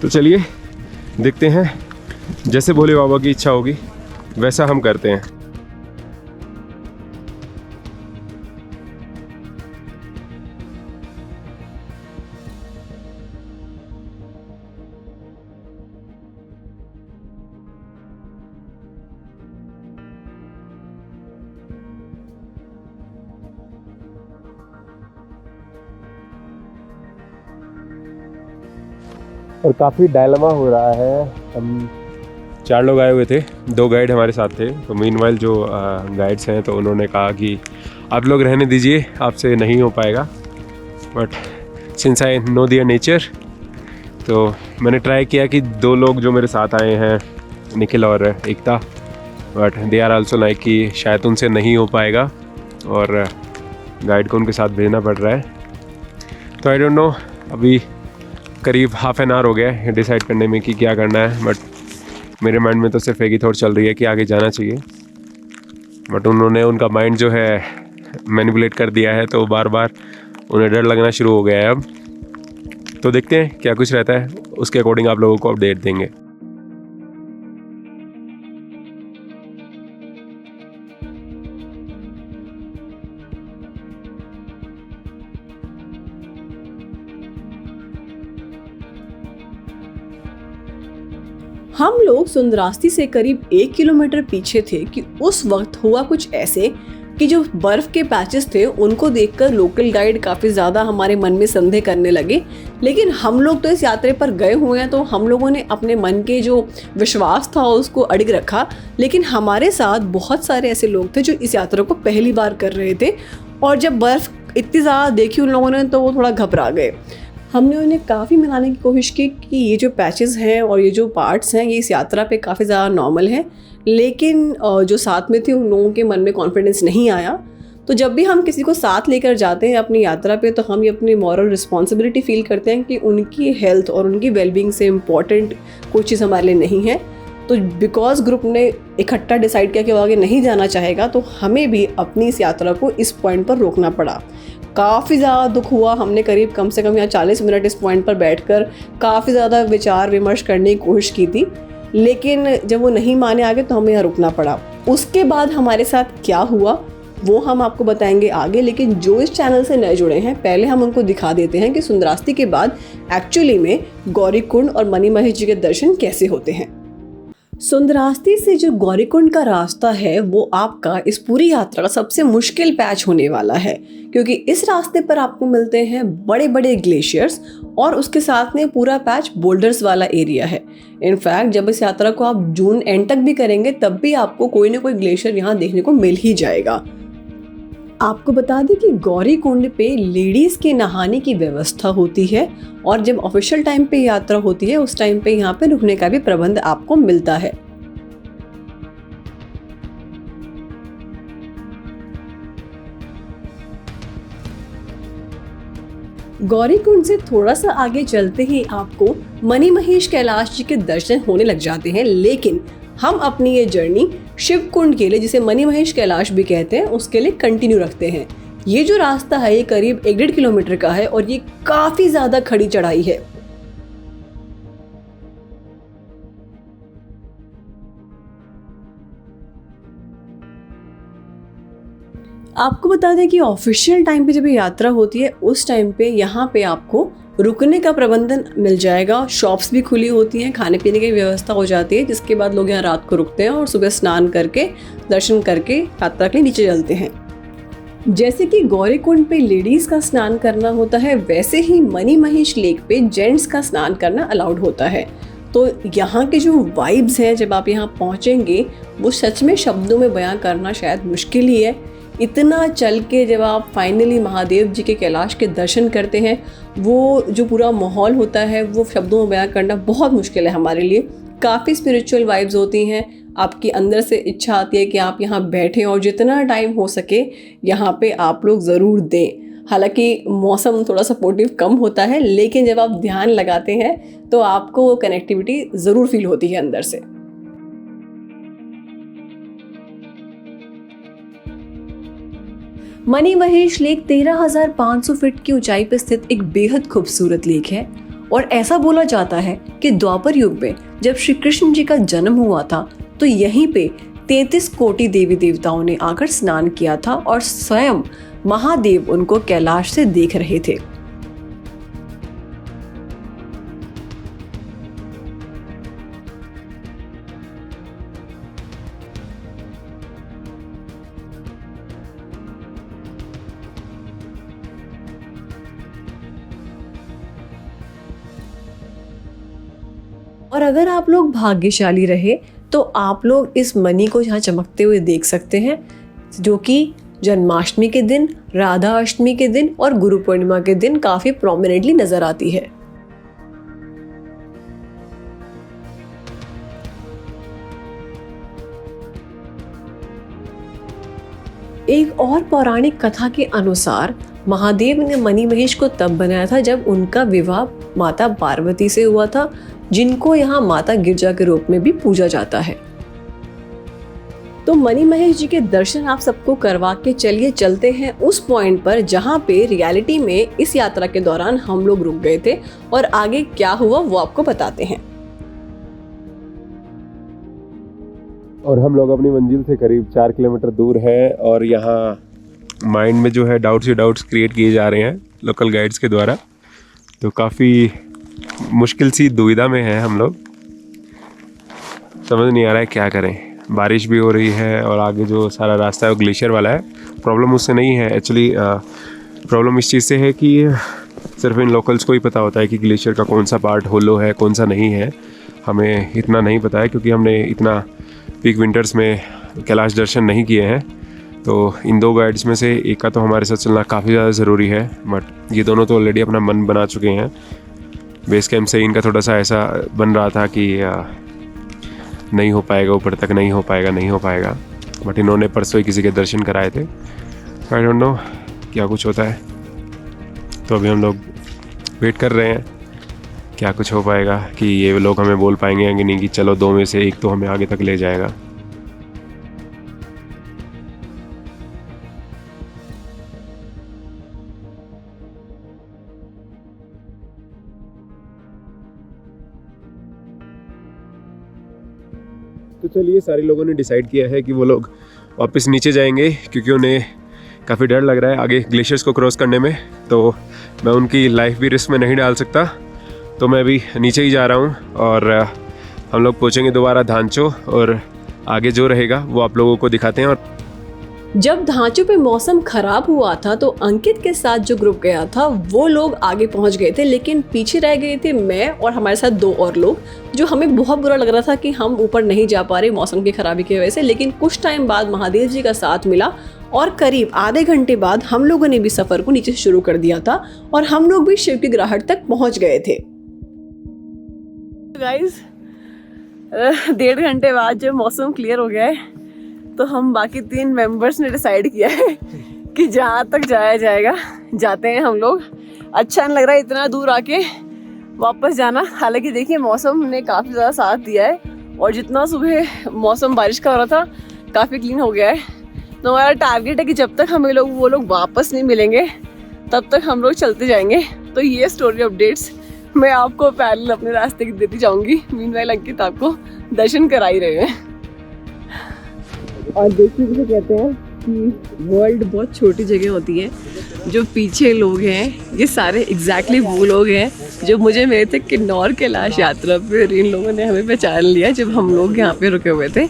तो चलिए देखते हैं, जैसे भोले बाबा की इच्छा होगी वैसा हम करते हैं। और काफ़ी डायलमा हो रहा है। हम 4 लोग आए हुए थे, 2 गाइड हमारे साथ थे। तो मीनवाइल जो गाइड्स हैं तो उन्होंने कहा कि आप लोग रहने दीजिए, आपसे नहीं हो पाएगा। But since I know their nature तो मैंने ट्राई किया कि 2 लोग जो मेरे साथ आए हैं निखिल और Ekta, but they are also like कि शायद उनसे नहीं हो पाएगा और गाइड को उनके साथ भेजना पड़ रहा है। तो आई डोंट नो, अभी करीब हाफ एन आवर हो गया है डिसाइड करने में कि क्या करना है। बट मेरे माइंड में तो सिर्फ एक ही थॉट चल रही है कि आगे जाना चाहिए। बट उन्होंने उनका माइंड जो है मैनिपुलेट कर दिया है, तो बार बार उन्हें डर लगना शुरू हो गया है अब। तो देखते हैं क्या कुछ रहता है, उसके अकॉर्डिंग आप लोगों को अपडेट देंगे। हम लोग सुंदरास्ती से करीब 1 किलोमीटर पीछे थे कि उस वक्त हुआ कुछ ऐसे कि जो बर्फ के पैचेस थे उनको देखकर लोकल गाइड काफ़ी ज़्यादा हमारे मन में संदेह करने लगे। लेकिन हम लोग तो इस यात्रा पर गए हुए हैं, तो हम लोगों ने अपने मन के जो विश्वास था उसको अडिग रखा। लेकिन हमारे साथ बहुत सारे ऐसे लोग थे जो इस यात्रा को पहली बार कर रहे थे, और जब बर्फ़ इतनी ज़्यादा देखी उन लोगों ने तो वो थोड़ा घबरा गए। हमने उन्हें काफ़ी मनाने की कोशिश की कि ये जो पैचेस हैं और ये जो पार्ट्स हैं ये इस यात्रा पे काफ़ी ज़्यादा नॉर्मल है, लेकिन जो साथ में थे उन लोगों के मन में कॉन्फिडेंस नहीं आया। तो जब भी हम किसी को साथ लेकर जाते हैं अपनी यात्रा पे, तो हम ये अपनी मॉरल रिस्पॉन्सिबिलिटी फील करते हैं कि उनकी हेल्थ और उनकी वेलबींग से इम्पॉर्टेंट कोई चीज़ हमारे लिए नहीं है। तो बिकॉज ग्रुप ने इकट्ठा डिसाइड किया कि वो आगे नहीं जाना चाहेगा, तो हमें भी अपनी इस यात्रा को इस पॉइंट पर रोकना पड़ा। काफ़ी ज़्यादा दुख हुआ। हमने कम से कम यहाँ 40 मिनट इस पॉइंट पर बैठकर काफ़ी ज़्यादा विचार विमर्श करने की कोशिश की थी, लेकिन जब वो नहीं माने आगे तो हमें यहाँ रुकना पड़ा। उसके बाद हमारे साथ क्या हुआ वो हम आपको बताएंगे आगे, लेकिन जो इस चैनल से नए जुड़े हैं पहले हम उनको दिखा देते हैं कि सुंदरास्ती के बाद एक्चुअली में गौरीकुंड और मणि महेश जी के दर्शन कैसे होते हैं। सुंदरास्ती से जो गौरीकुंड का रास्ता है वो आपका इस पूरी यात्रा का सबसे मुश्किल पैच होने वाला है, क्योंकि इस रास्ते पर आपको मिलते हैं बड़े बड़े ग्लेशियर्स और उसके साथ में पूरा पैच बोल्डर्स वाला एरिया है। इनफैक्ट जब इस यात्रा को आप जून एंड तक भी करेंगे तब भी आपको कोई ना कोई ग्लेशियर यहाँ देखने को मिल ही जाएगा। आपको बता दें कि गौरीकुंड पे लेडीज़ के नहाने की व्यवस्था होती है, और जब ऑफिशियल टाइम पे यात्रा होती है उस टाइम पे यहाँ पे रुकने का भी प्रबंध आपको मिलता है। गौरीकुंड से थोड़ा सा आगे चलते ही आपको मणि महेश कैलाश जी के दर्शन होने लग जाते हैं, लेकिन हम अपनी ये जर्नी शिव कुंड के लिए, जिसे मणि महेश कैलाश भी कहते हैं, उसके लिए कंटिन्यू रखते हैं। ये जो रास्ता है ये करीब 1.5 किलोमीटर का है और ये काफी ज्यादा खड़ी चढ़ाई है। आपको बता दें कि ऑफिशियल टाइम पे जब ये यात्रा होती है उस टाइम पे यहाँ पे आपको रुकने का प्रबंधन मिल जाएगा। शॉप्स भी खुली होती हैं, खाने पीने की व्यवस्था हो जाती है, जिसके बाद लोग यहाँ रात को रुकते हैं और सुबह स्नान करके दर्शन करके यात्रा के लिए नीचे चलते हैं। जैसे कि गौरीकुंड पे लेडीज़ का स्नान करना होता है, वैसे ही मणि महेश लेक पे जेंट्स का स्नान करना अलाउड होता है। तो यहाँ के जो वाइब्स हैं जब आप यहाँ पहुँचेंगे वो सच में शब्दों में बयां करना शायद मुश्किल ही है। इतना चल के जब आप फाइनली महादेव जी के कैलाश के दर्शन करते हैं, वो जो पूरा माहौल होता है वो शब्दों में बयां करना बहुत मुश्किल है हमारे लिए। काफ़ी स्पिरिचुअल वाइब्स होती हैं, आपकी अंदर से इच्छा आती है कि आप यहाँ बैठें और जितना टाइम हो सके यहाँ पे आप लोग ज़रूर दें। हालांकि मौसम थोड़ा सपोर्टिव कम होता है, लेकिन जब आप ध्यान लगाते हैं तो आपको वो कनेक्टिविटी ज़रूर फील होती है अंदर से। मणि महेश लेक 13,500 फीट की ऊंचाई पर स्थित एक बेहद खूबसूरत लेक है, और ऐसा बोला जाता है कि द्वापर युग में जब श्री कृष्ण जी का जन्म हुआ था तो यहीं पे 33 कोटि देवी देवताओं ने आकर स्नान किया था और स्वयं महादेव उनको कैलाश से देख रहे थे। और अगर आप लोग भाग्यशाली रहे तो आप लोग इस मणि को यहाँ चमकते हुए देख सकते हैं, जो कि जन्माष्टमी के दिन, राधा अष्टमी के दिन और गुरु पूर्णिमा के दिन काफी प्रोमिनेंटली नजर आती है। एक और पौराणिक कथा के अनुसार महादेव ने मणि महेश को तब बनाया था जब उनका विवाह माता पार्वती से हुआ था, जिनको यहाँ माता गिरजा के रूप में भी पूजा जाता है। तो मणि महेश जी के दर्शन आप सबको करवा के चलिए चलते हैं उस पॉइंट पर जहाँ पे रियलिटी में इस यात्रा के दौरान हम लोग रुक गए थे और आगे क्या हुआ वो आपको बताते हैं। और हम लोग अपनी मंजिल से करीब 4 किलोमीटर दूर है और यहाँ माइंड में जो है डाउट्स ही डाउट्स क्रिएट किए जा रहे हैं लोकल गाइड्स के द्वारा। तो काफ़ी मुश्किल सी दुविधा में है हम लोग, समझ नहीं आ रहा है क्या करें। बारिश भी हो रही है और आगे जो सारा रास्ता है वो ग्लेशियर वाला है। प्रॉब्लम उससे नहीं है एक्चुअली, प्रॉब्लम इस चीज़ से है कि सिर्फ इन लोकल्स को ही पता होता है कि ग्लेशियर का कौन सा पार्ट होलो है कौन सा नहीं है। हमें इतना नहीं पता है क्योंकि हमने इतना पीक विंटर्स में कैलाश दर्शन नहीं किए हैं। तो इन 2 गाइड्स में से एक का तो हमारे साथ चलना काफ़ी ज़्यादा ज़रूरी है, बट ये दोनों तो ऑलरेडी अपना मन बना चुके हैं। बेस कैंप से इनका थोड़ा सा ऐसा बन रहा था कि नहीं हो पाएगा, ऊपर तक नहीं हो पाएगा, बट इन्होंने परसों ही किसी के दर्शन कराए थे। आई डोंट नो क्या कुछ होता है। तो अभी हम लोग वेट कर रहे हैं क्या कुछ हो पाएगा कि ये लोग हमें बोल पाएंगे या नहीं कि चलो 2 में से एक तो हमें आगे तक ले जाएगा। तो चलिए, सारे लोगों ने डिसाइड किया है कि वो लोग वापस नीचे जाएंगे क्योंकि उन्हें काफ़ी डर लग रहा है आगे ग्लेशियर्स को क्रॉस करने में। तो मैं उनकी लाइफ भी रिस्क में नहीं डाल सकता, तो मैं अभी नीचे ही जा रहा हूँ और हम लोग पहुँचेंगे दोबारा धांचो और आगे जो रहेगा वो आप लोगों को दिखाते हैं। और जब धांचो पे मौसम खराब हुआ था तो अंकित के साथ जो ग्रुप गया था वो लोग आगे पहुंच गए थे, लेकिन पीछे रह गए थे मैं और हमारे साथ 2 और लोग, जो हमें बहुत बुरा लग रहा था कि हम ऊपर नहीं जा पा रहे मौसम की खराबी की वजह से। लेकिन कुछ टाइम बाद महादेव जी का साथ मिला और करीब आधे घंटे बाद हम लोगों ने भी सफर को नीचे से शुरू कर दिया था और हम लोग भी शिव की ग्राहट तक पहुंच गए थे। गाइस, 1.5 घंटे बाद जब मौसम क्लियर हो गया है तो हम बाकी 3 मेंबर्स ने डिसाइड किया है कि जहाँ तक जाया जाएगा जाते हैं हम लोग। अच्छा नहीं लग रहा है इतना दूर आके वापस जाना। हालांकि देखिए मौसम ने काफ़ी ज़्यादा साथ दिया है और जितना सुबह मौसम बारिश का हो रहा था काफ़ी क्लीन हो गया है। तो हमारा टारगेट है कि जब तक हमें वो लोग वापस नहीं मिलेंगे तब तक हम लोग चलते जाएंगे। तो ये स्टोरी अपडेट्स मैं आपको पैरेलल अपने रास्ते की देती जाऊँगी। मीनवाइल अंकित आपको दर्शन करा ही रहे हैं। और देखिए जिसे कहते हैं कि वर्ल्ड बहुत छोटी जगह होती है। जो पीछे लोग हैं ये सारे एग्जैक्टली वो लोग हैं जो मुझे मिले थे किन्नौर कैलाश यात्रा पे। इन लोगों ने हमें पहचान लिया जब हम लोग यहाँ पे रुके हुए थे।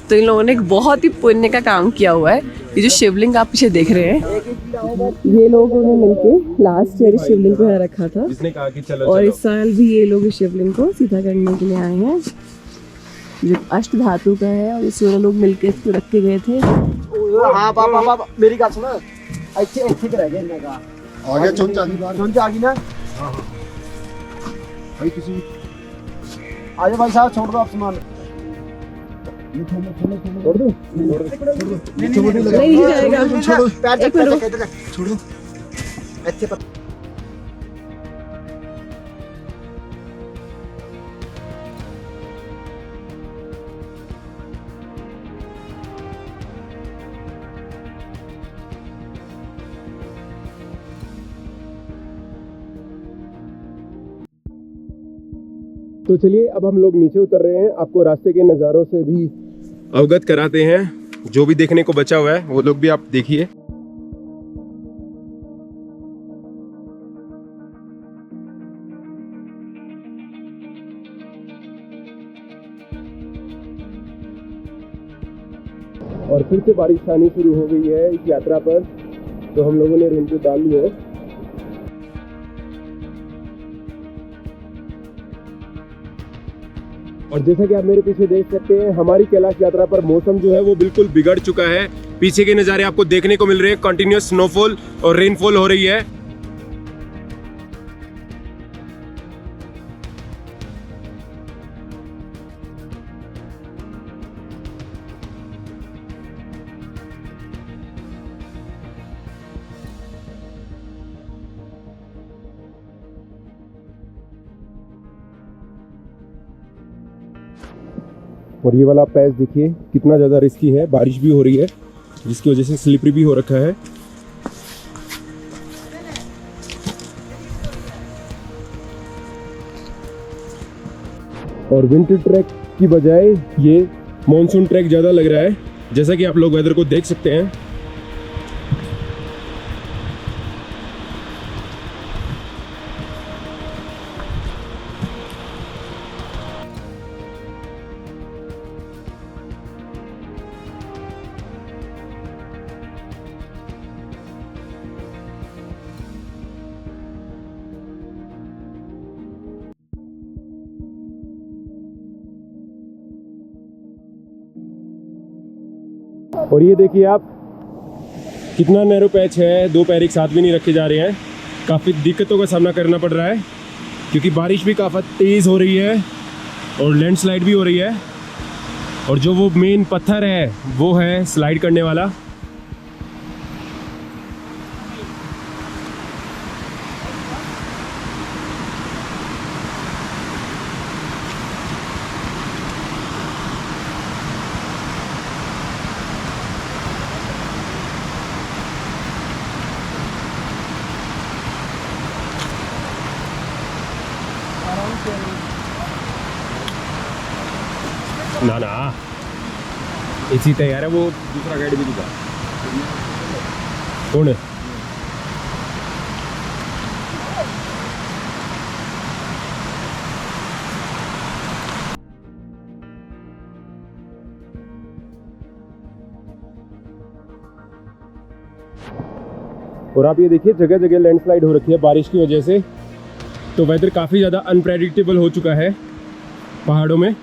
तो इन लोगों ने एक बहुत ही पुण्य का काम किया हुआ है। ये जो शिवलिंग आप पीछे देख रहे हैं, ये लोगों ने मिलके लास्ट ईयर शिवलिंग को यहाँ रखा था। जिसने कहा कि चलो और इस साल भी ये लोग इस शिवलिंग को सीधा करने के लिए आए हैं, जो अष्ट धातु का है। और इस लोग मिलके इसको रख के गए थे। हाँ पापा मेरी बात सुनो, अच्छे अच्छे रह गए इनका आगे चुन आ गई ना। भाई किसी आजा भाई साहब, छोड़ दो आप सामान। छोड़ दो नहीं जाएगा, छोड़ो पैर छोड़ो अच्छे। तो चलिए, अब हम लोग नीचे उतर रहे हैं। आपको रास्ते के नज़ारों से भी अवगत कराते हैं। जो भी देखने को बचा हुआ है वो लोग भी आप देखिए। और फिर से बारिश आनी शुरू हो गई है इस यात्रा पर, तो हम लोगों ने रेनकोट डाल लिया है। और जैसा कि आप मेरे पीछे देख सकते हैं, हमारी कैलाश यात्रा पर मौसम जो है वो बिल्कुल बिगड़ चुका है। पीछे के नज़ारे आपको देखने को मिल रहे हैं, कंटिन्यूअस स्नोफॉल और रेनफॉल हो रही है। और ये वाला पैच देखिए कितना ज़्यादा रिस्की है, बारिश भी हो रही है जिसकी वजह से स्लिपरी भी हो रखा है। और विंटर ट्रैक की बजाय ये मॉनसून ट्रैक ज़्यादा लग रहा है, जैसा कि आप लोग वेदर को देख सकते हैं। और ये देखिए आप कितना नैरो पैच है, दो पैर एक साथ भी नहीं रखे जा रहे हैं। काफ़ी दिक्कतों का सामना करना पड़ रहा है क्योंकि बारिश भी काफ़ी तेज़ हो रही है और लैंडस्लाइड भी हो रही है। और जो वो मेन पत्थर है वो है स्लाइड करने वाला। ना ना इसी तैयार है, वो दूसरा गाइड भी दिखा। कौन है? और आप ये देखिए जगह जगह लैंडस्लाइड हो रखी है बारिश की वजह से, तो वेदर काफ़ी ज़्यादा अनप्रेडिक्टेबल हो चुका है पहाड़ों में।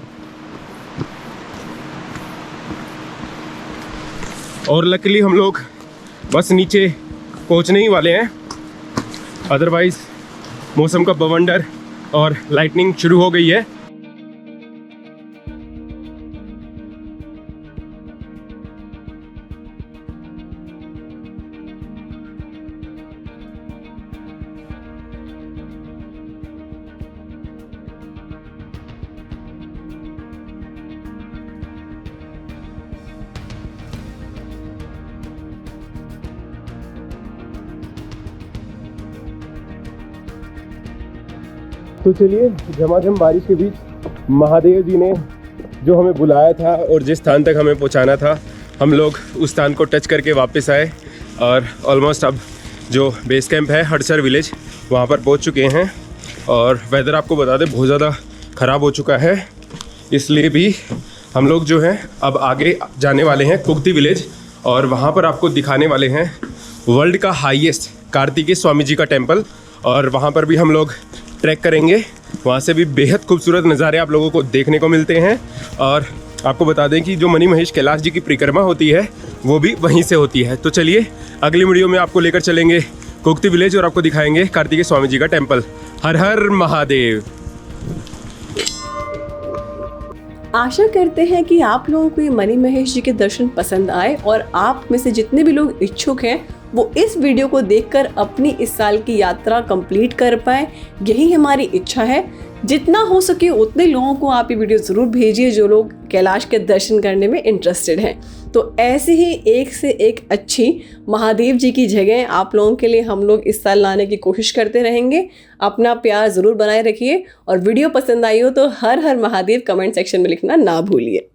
और लकीली हम लोग बस नीचे पहुंचने ही वाले हैं, अदरवाइज मौसम का बवंडर और लाइटनिंग शुरू हो गई है। तो चलिए झमाझम बारिश के बीच महादेव जी ने जो हमें बुलाया था और जिस स्थान तक हमें पहुंचाना था, हम लोग उस स्थान को टच करके वापस आए और ऑलमोस्ट अब जो बेस कैंप है हडसर विलेज वहां पर पहुंच चुके हैं। और वेदर आपको बता दें बहुत ज़्यादा ख़राब हो चुका है, इसलिए भी हम लोग जो हैं अब आगे जाने वाले हैं कुक्ति विलेज और वहाँ पर आपको दिखाने वाले हैं वर्ल्ड का हाईएस्ट कार्तिकेय स्वामी जी का टेम्पल। और वहाँ पर भी हम लोग ट्रैक करेंगे, वहाँ से भी बेहद खूबसूरत नज़ारे आप लोगों को देखने को मिलते हैं। और आपको बता दें कि जो मणि महेश कैलाश जी की परिक्रमा होती है वो भी वहीं से होती है। तो चलिए अगली वीडियो में आपको लेकर चलेंगे कुक्ति विलेज और आपको दिखाएंगे कार्तिकेय स्वामी जी का टेम्पल। हर हर महादेव। आशा करते हैं कि आप लोगों को ये मणि महेश जी के दर्शन पसंद आए और आप में से जितने भी लोग इच्छुक हैं वो इस वीडियो को देखकर अपनी इस साल की यात्रा कंप्लीट कर पाए, यही हमारी इच्छा है। जितना हो सके उतने लोगों को आप ये वीडियो ज़रूर भेजिए जो लोग कैलाश के दर्शन करने में इंटरेस्टेड हैं। तो ऐसे ही एक से एक अच्छी महादेव जी की जगह आप लोगों के लिए हम लोग इस साल लाने की कोशिश करते रहेंगे। अपना प्यार ज़रूर बनाए रखिए और वीडियो पसंद आई हो तो हर हर महादेव कमेंट सेक्शन में लिखना ना भूलिए।